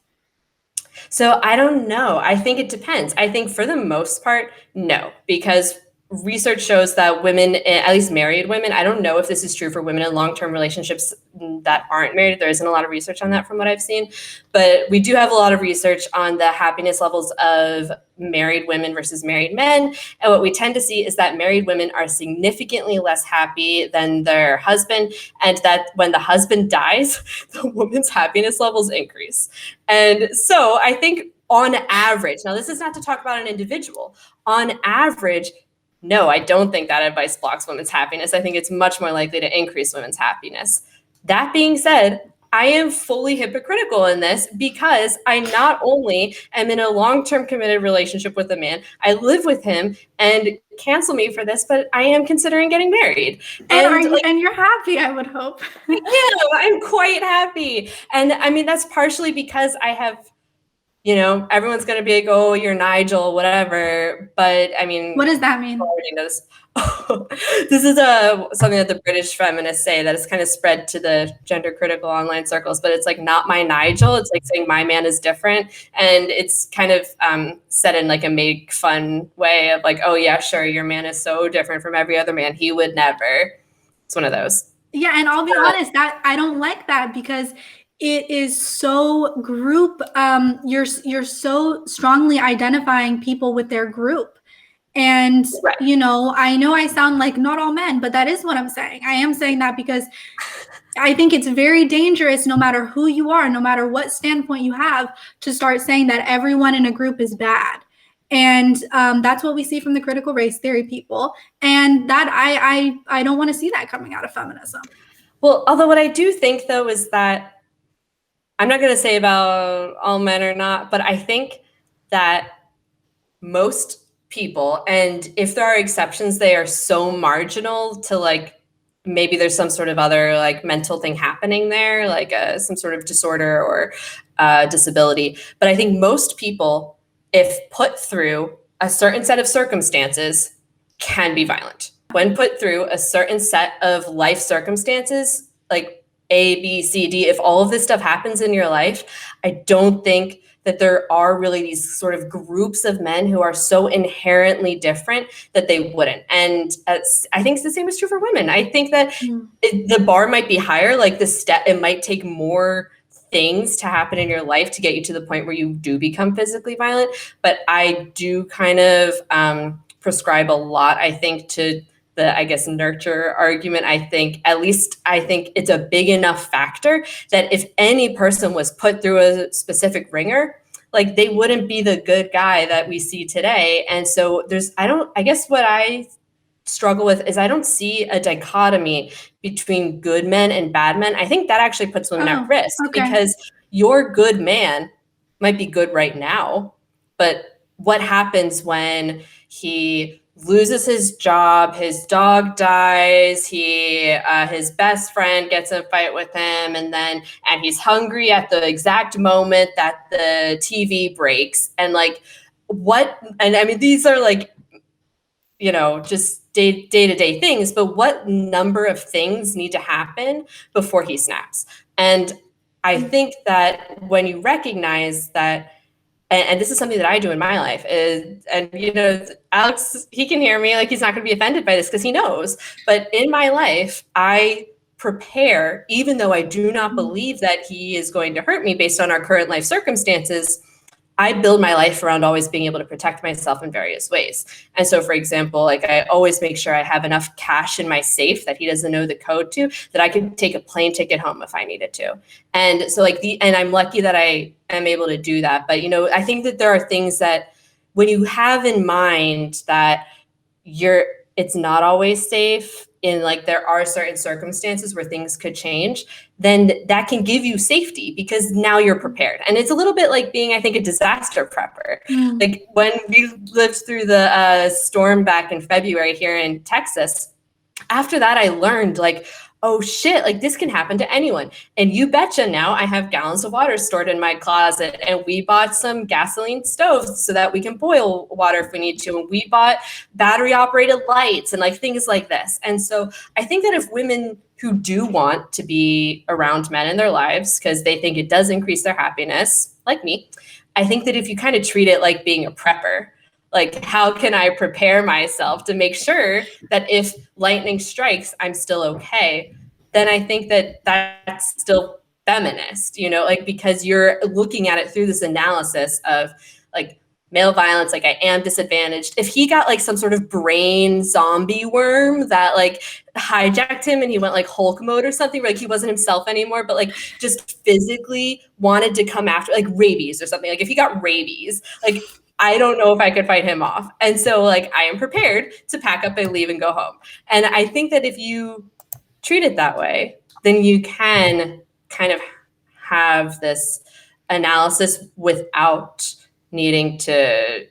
So I don't know. I think it depends. I think for the most part, no, because research shows that women, at least married women, I don't know if this is true for women in long-term relationships that aren't married. There isn't a lot of research on that from what I've seen, but we do have a lot of research on the happiness levels of married women versus married men. And what we tend to see is that married women are significantly less happy than their husband, and that when the husband dies, the woman's happiness levels increase. And so I think on average, now this is not to talk about an individual, on average, no, I don't think that advice blocks women's happiness. I think it's much more likely to increase women's happiness. That being said, I am fully hypocritical in this, because I not only am in a long-term committed relationship with a man, I live with him, and cancel me for this, but I am considering getting married. And you're happy, I would hope. Yeah, I'm quite happy. And I mean, that's partially because I have, everyone's going to be like, oh, you're Nigel, whatever. But I mean, what does that mean? Already knows. This is something that the British feminists say that is kind of spread to the gender critical online circles, but it's like, not my Nigel. It's like saying my man is different. And it's kind of said in like a make fun way of like, oh yeah, sure, your man is so different from every other man. He would never. It's one of those. Yeah, and I'll be honest, that I don't like that, because it is so group. You're so strongly identifying people with their group. And Right. I know I sound like not all men, but that is what I'm saying. I am saying that because I think it's very dangerous, no matter who you are, no matter what standpoint you have, to start saying that everyone in a group is bad. And that's what we see from the critical race theory people. And that I don't want to see that coming out of feminism. Well, although what I do think, though, is that, I'm not going to say about all men or not, but I think that most people, and if there are exceptions, they are so marginal to maybe there's some sort of other like mental thing happening there, like some sort of disorder or disability. But I think most people, if put through a certain set of circumstances, can be violent. When put through a certain set of life circumstances, like A, B, C, D, if all of this stuff happens in your life, I don't think that there are really these sort of groups of men who are so inherently different that they wouldn't. And I think the same is true for women. I think that the bar might be higher, like it might take more things to happen in your life to get you to the point where you do become physically violent. But I do kind of prescribe a lot, I think, to the, I guess, nurture argument. I think it's a big enough factor that if any person was put through a specific ringer, like they wouldn't be the good guy that we see today. And so I guess what I struggle with is I don't see a dichotomy between good men and bad men. I think that actually puts women at risk because your good man might be good right now, but what happens when he loses his job, his dog dies, his best friend gets in a fight with him, and he's hungry at the exact moment that the TV breaks, and like what? And I mean, these are like, you know, just day-to-day things, but what number of things need to happen before he snaps? And I think that when you recognize that, and this is something that I do in my life, and you know, Alex, he can hear me, like he's not going to be offended by this because he knows, but in my life, I prepare, even though I do not believe that he is going to hurt me based on our current life circumstances, I build my life around always being able to protect myself in various ways. And so, for example, like I always make sure I have enough cash in my safe that he doesn't know the code to, that I can take a plane ticket home if I needed to. And so and I'm lucky that I am able to do that. But, you know, I think that there are things that when you have in mind that it's not always safe, in like there are certain circumstances where things could change, then that can give you safety because now you're prepared. And it's a little bit like being, I think, a disaster prepper. Like when we lived through the storm back in February here in Texas, after that, I learned like, oh shit, like this can happen to anyone. And you betcha now I have gallons of water stored in my closet, and we bought some gasoline stoves so that we can boil water if we need to. And we bought battery operated lights and like things like this. And so I think that if women who do want to be around men in their lives because they think it does increase their happiness, like me, I think that if you kind of treat it like being a prepper, like, how can I prepare myself to make sure that if lightning strikes, I'm still okay? Then I think that that's still feminist, you know, like, because you're looking at it through this analysis of like male violence, like I am disadvantaged. If he got like some sort of brain zombie worm that like hijacked him and he went like Hulk mode or something, like he wasn't himself anymore, but like just physically wanted to come after, like rabies or something. Like if he got rabies, like I don't know if I could fight him off. And so like I am prepared to pack up and leave and go home. And I think that if you treat it that way, then you can kind of have this analysis without needing to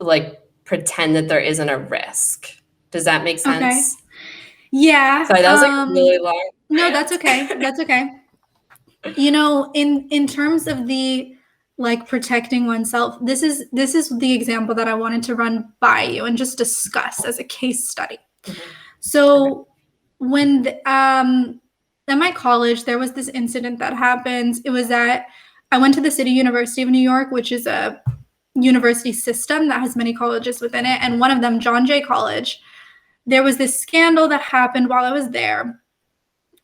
like pretend that there isn't a risk. Does that make sense? Okay. Yeah. Sorry, that was like really long. No, that's okay. That's okay. You know, in terms of the like protecting oneself, this is the example that I wanted to run by you and just discuss as a case study. So when at my college, there was this incident that happened. It was I went to the City University of New York, which is a university system that has many colleges within it. And one of them, John Jay College, there was this scandal that happened while I was there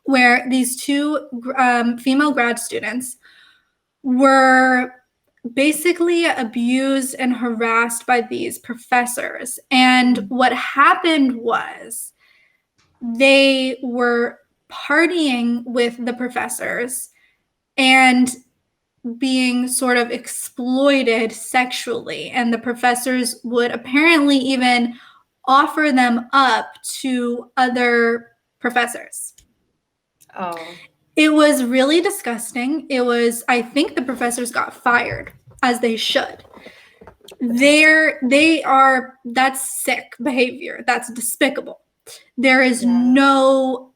where these two female grad students were basically abused and harassed by these professors. And what happened was they were partying with the professors and being sort of exploited sexually. And the professors would apparently even offer them up to other professors. Oh. It was really disgusting. I think the professors got fired, as they should. That's sick behavior. That's despicable. There is no,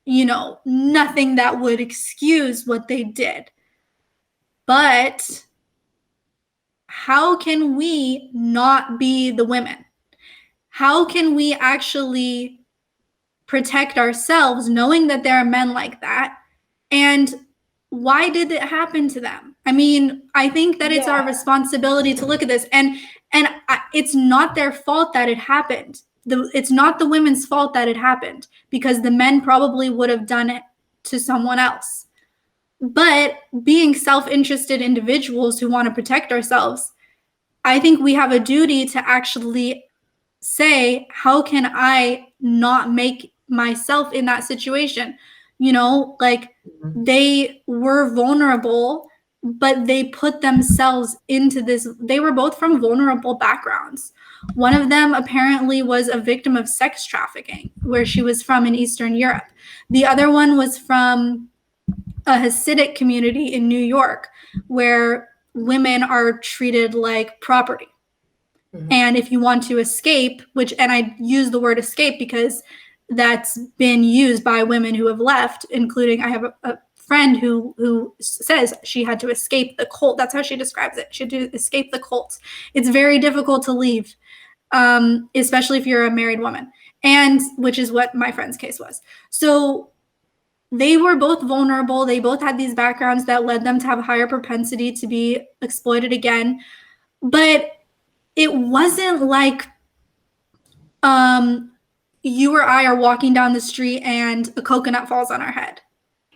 nothing that would excuse what they did. But how can we not be the women? How can we actually protect ourselves knowing that there are men like that? And why did it happen to them? I mean, I think that it's our responsibility to look at this, and it's not their fault that it happened. It's not the women's fault that it happened, because the men probably would have done it to someone else. But being self-interested individuals who want to protect ourselves, I think we have a duty to actually say, how can I not make myself in that situation? They were vulnerable, but they put themselves into this. They were both from vulnerable backgrounds. One of them apparently was a victim of sex trafficking, where she was from in Eastern Europe. The other one was from a Hasidic community in New York, where women are treated like property. Mm-hmm. And if you want to escape, and I use the word escape because that's been used by women who have left, including I have a friend who says she had to escape the cult. That's how she describes it. She had to escape the cult. It's very difficult to leave, especially if you're a married woman, and which is what my friend's case was. So they were both vulnerable. They both had these backgrounds that led them to have a higher propensity to be exploited again. But it wasn't like you or I are walking down the street and a coconut falls on our head.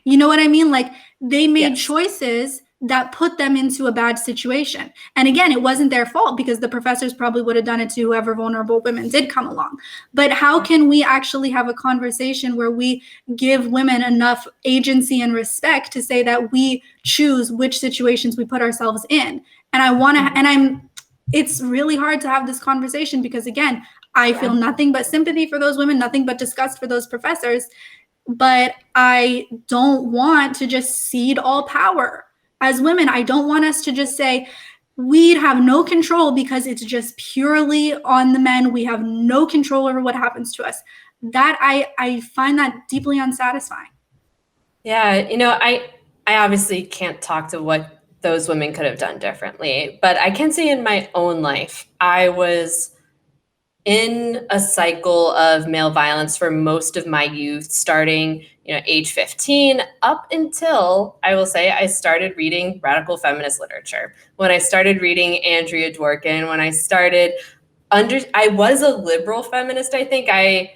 You know what I mean? Like, they made choices that put them into a bad situation. And again, it wasn't their fault, because the professors probably would have done it to whoever vulnerable women did come along. But how can we actually have a conversation where we give women enough agency and respect to say that we choose which situations we put ourselves in? And it's really hard to have this conversation, because again, I feel nothing but sympathy for those women, nothing but disgust for those professors. But I don't want to just cede all power. As women, I don't want us to just say, we have no control because it's just purely on the men. We have no control over what happens to us. That I find that deeply unsatisfying. Yeah, I obviously can't talk to what those women could have done differently, but I can say in my own life, I was in a cycle of male violence for most of my youth, starting, age 15 up until, I will say, I started reading radical feminist literature. When I started reading Andrea Dworkin, when I started I was a liberal feminist. I think I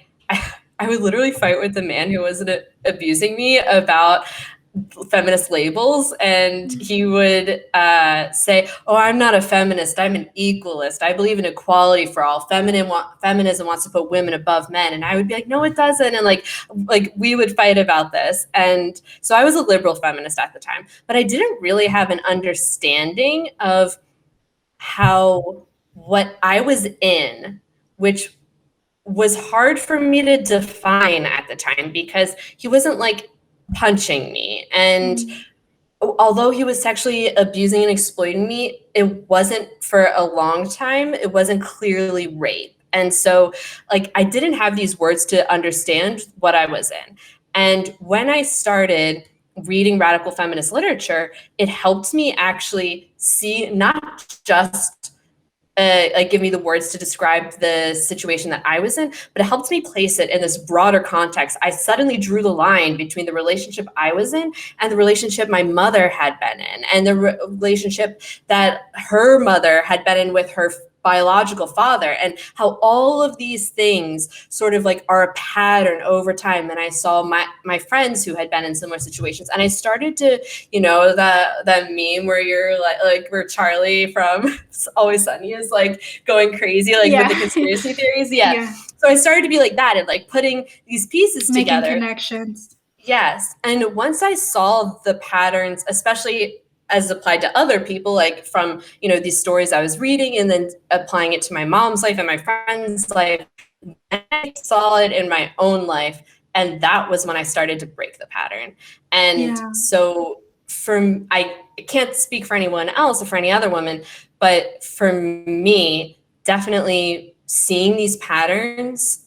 would literally fight with the man who was abusing me about feminist labels, and he would say, "Oh, I'm not a feminist. I'm an equalist. I believe in equality for all. Feminism wants to put women above men." And I would be like, "No, it doesn't." And like we would fight about this. And so I was a liberal feminist at the time, but I didn't really have an understanding of how what I was in, which was hard for me to define at the time, because he wasn't like punching me. And although he was sexually abusing and exploiting me, it wasn't for a long time. It wasn't clearly rape. And so like I didn't have these words to understand what I was in. And when I started reading radical feminist literature, it helped me actually see not just like give me the words to describe the situation that I was in, but it helped me place it in this broader context. I suddenly drew the line between the relationship I was in and the relationship my mother had been in, and the relationship that her mother had been in with her biological father, and how all of these things sort of like are a pattern over time. And I saw my friends who had been in similar situations, and I started to, that meme where you're like where Charlie from Always Sunny is like going crazy with the conspiracy theories. So I started to be like that, and like putting these pieces together, making connections. Yes. And once I saw the patterns, especially as applied to other people, like from, these stories I was reading and then applying it to my mom's life and my friend's life, I saw it in my own life. And that was when I started to break the pattern. And so I can't speak for anyone else or for any other woman, but for me, definitely seeing these patterns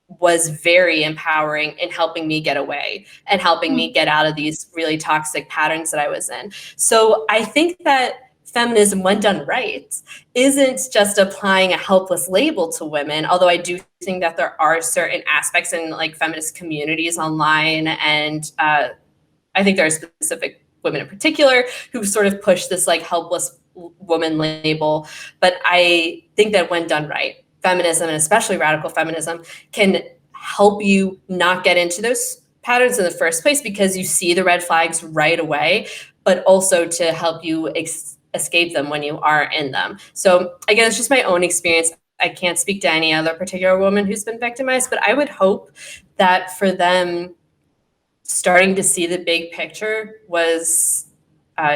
was very empowering in helping me get away and helping me get out of these really toxic patterns that I was in. So I think that feminism, when done right, isn't just applying a helpless label to women, although I do think that there are certain aspects in like feminist communities online, and I think there are specific women in particular who sort of push this like helpless woman label. But I think that when done right, feminism, and especially radical feminism, can help you not get into those patterns in the first place because you see the red flags right away, but also to help you escape them when you are in them. So again, it's just my own experience. I can't speak to any other particular woman who's been victimized, but I would hope that for them, starting to see the big picture was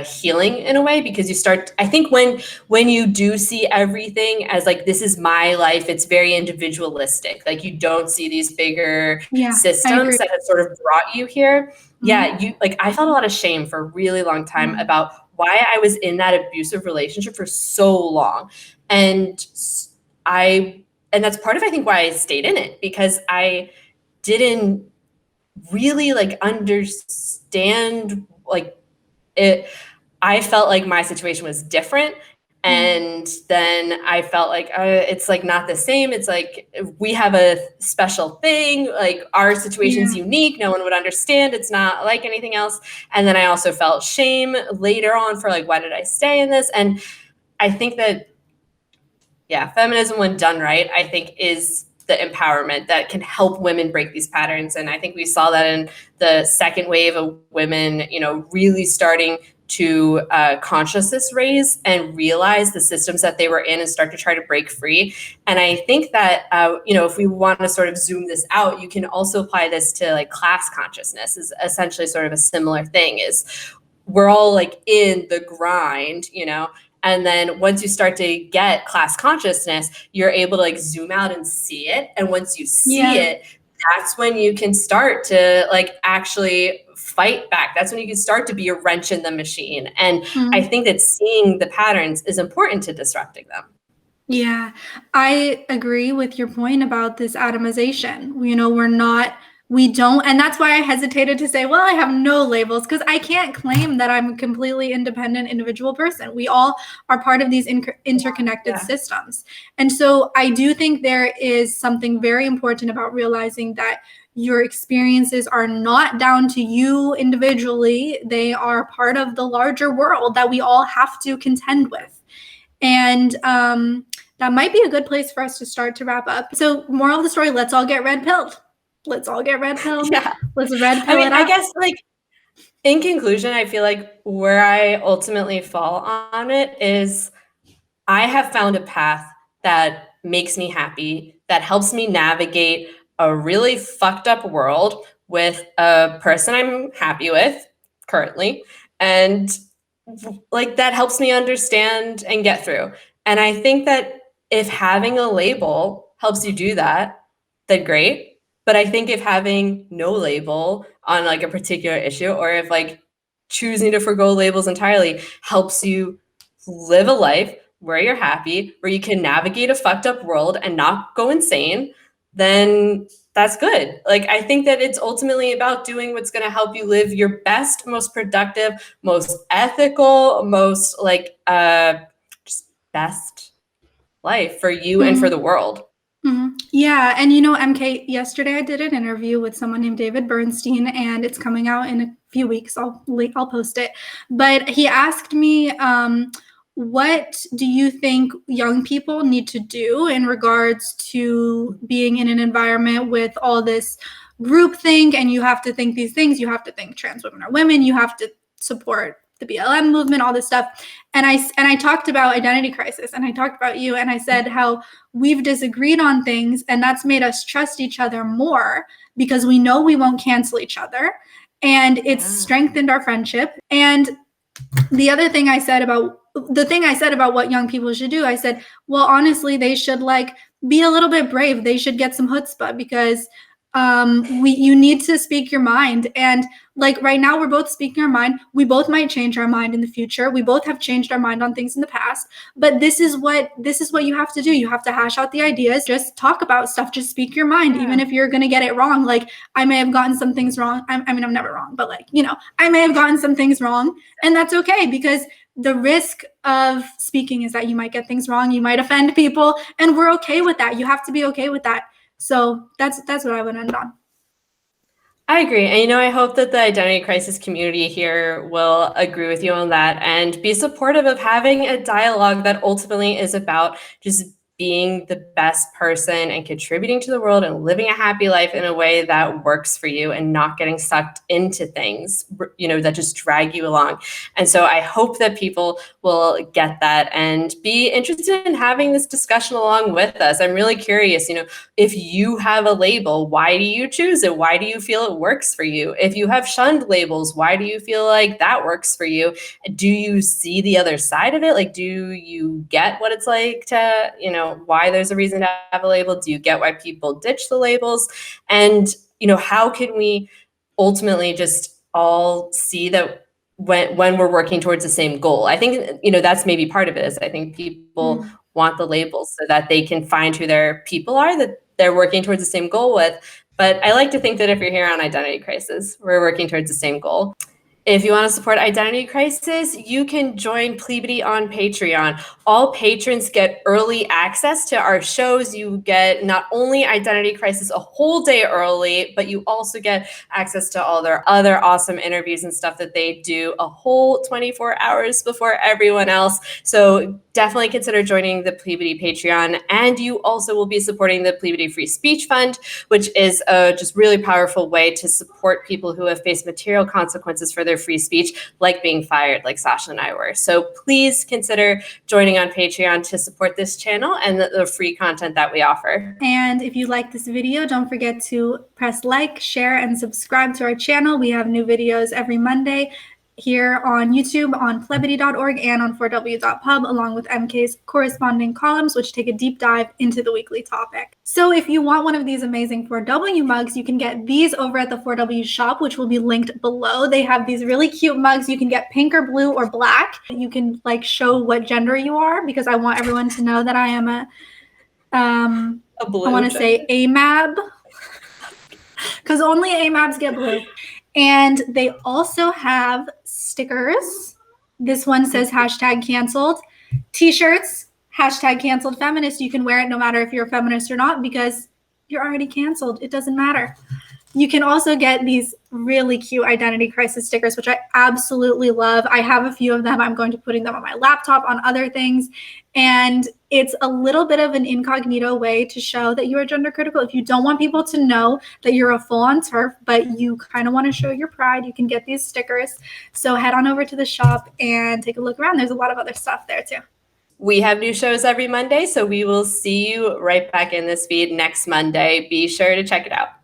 healing in a way, because you start, I think when you do see everything as like, this is my life, it's very individualistic. Like you don't see these bigger systems that have sort of brought you here. Yeah, you like, I felt a lot of shame for a really long time about why I was in that abusive relationship for so long. And that's part of, I think, why I stayed in it, because I didn't really like understand like it. I felt like my situation was different. And then I felt like it's like not the same. It's like we have a special thing, like our situation's unique. No one would understand. It's not like anything else. And then I also felt shame later on for like, why did I stay in this? And I think that, yeah, feminism, when done right, I think is the empowerment that can help women break these patterns. And I think we saw that in the second wave of women, you know, really starting to consciousness raise and realize the systems that they were in and start to try to break free. And I think that, you know, if we want to sort of zoom this out, you can also apply this to like class consciousness is essentially sort of a similar thing. Is we're all like in the grind, you know, and then once you start to get class consciousness, you're able to like zoom out and see it. And once you see it, that's when you can start to like actually fight back. That's when you can start to be a wrench in the machine. And I think that seeing the patterns is important to disrupting them. Yeah, I agree with your point about this atomization. You know, we don't, and that's why I hesitated to say, well, I have no labels, because I can't claim that I'm a completely independent individual person. We all are part of these interconnected systems. And so I do think there is something very important about realizing that your experiences are not down to you individually. They are part of the larger world that we all have to contend with. And that might be a good place for us to start to wrap up. So moral of the story, let's all get red pilled. Let's all get red pilled. Yeah. Let's red pill it up. I guess like in conclusion, I feel like where I ultimately fall on it is I have found a path that makes me happy, that helps me navigate a really fucked up world with a person I'm happy with currently. And like that helps me understand and get through. And I think that if having a label helps you do that, then great. But I think if having no label on like a particular issue, or if like choosing to forgo labels entirely helps you live a life where you're happy, where you can navigate a fucked up world and not go insane, then that's good. Like, I think that it's ultimately about doing what's going to help you live your best, most productive, most ethical, most like just best life for you and for the world. Yeah. And you know, MK, yesterday I did an interview with someone named David Bernstein, and it's coming out in a few weeks. I'll post it. But he asked me, what do you think young people need to do in regards to being in an environment with all this groupthink, and you have to think these things, you have to think trans women are women, you have to support the BLM movement, all this stuff. And I talked about identity crisis, and I talked about you, and I said how we've disagreed on things, and that's made us trust each other more because we know we won't cancel each other, and it's strengthened our friendship. And the thing I said about what young people should do, I said, well, honestly, they should like be a little bit brave. They should get some chutzpah, because You need to speak your mind. And like right now, we're both speaking our mind. We both might change our mind in the future. We both have changed our mind on things in the past. But this is what you have to do. You have to hash out the ideas. Just talk about stuff. Just speak your mind, even if you're gonna get it wrong. Like I may have gotten some things wrong. I mean, I'm never wrong, but like, you know, I may have gotten some things wrong, and that's okay, because the risk of speaking is that you might get things wrong. You might offend people, and we're okay with that. You have to be okay with that. So that's what I would end on. I agree. And, I hope that the identity crisis community here will agree with you on that and be supportive of having a dialogue that ultimately is about just being the best person and contributing to the world and living a happy life in a way that works for you and not getting sucked into things, that just drag you along. And so I hope that people will get that and be interested in having this discussion along with us. I'm really curious, if you have a label, why do you choose it? Why do you feel it works for you? If you have shunned labels, why do you feel like that works for you? Do you see the other side of it? Like, do you get what it's like to, why there's a reason to have a label? Do you get why people ditch the labels? And, how can we ultimately just all see that when we're working towards the same goal? I think, that's maybe part of it is I think people want the labels so that they can find who their people are, that they're working towards the same goal with. But I like to think that if you're here on Identity Crisis, we're working towards the same goal. If you want to support Identity Crisis, you can join Plebity on Patreon. All patrons get early access to our shows. You get not only Identity Crisis a whole day early, but you also get access to all their other awesome interviews and stuff that they do a whole 24 hours before everyone else. So definitely consider joining the Plebity Patreon. And you also will be supporting the Plebity Free Speech Fund, which is a just really powerful way to support people who have faced material consequences for their free speech, like being fired, like Sasha and I were. So please consider joining on Patreon to support this channel and the free content that we offer. And if you like this video, don't forget to press like, share, and subscribe to our channel. We have new videos every Monday here on YouTube, on plebity.org, and on 4w.pub, along with MK's corresponding columns, which take a deep dive into the weekly topic. So if you want one of these amazing 4W mugs, you can get these over at the 4W shop, which will be linked below. They have these really cute mugs. You can get pink or blue or black. You can show what gender you are, because I want everyone to know that I am I want to say AMAB, because only AMABs get blue. And they also have stickers. This one says #canceled. T-shirts, #canceled feminist. You can wear it no matter if you're a feminist or not, because you're already canceled. It doesn't matter. You can also get these really cute Identity Crisis stickers, which I absolutely love. I have a few of them. I'm going to be putting them on my laptop, on other things. And it's a little bit of an incognito way to show that you are gender critical. If you don't want people to know that you're a full-on TERF, but you kind of want to show your pride, you can get these stickers. So head on over to the shop and take a look around. There's a lot of other stuff there too. We have new shows every Monday, so we will see you right back in this feed next Monday. Be sure to check it out.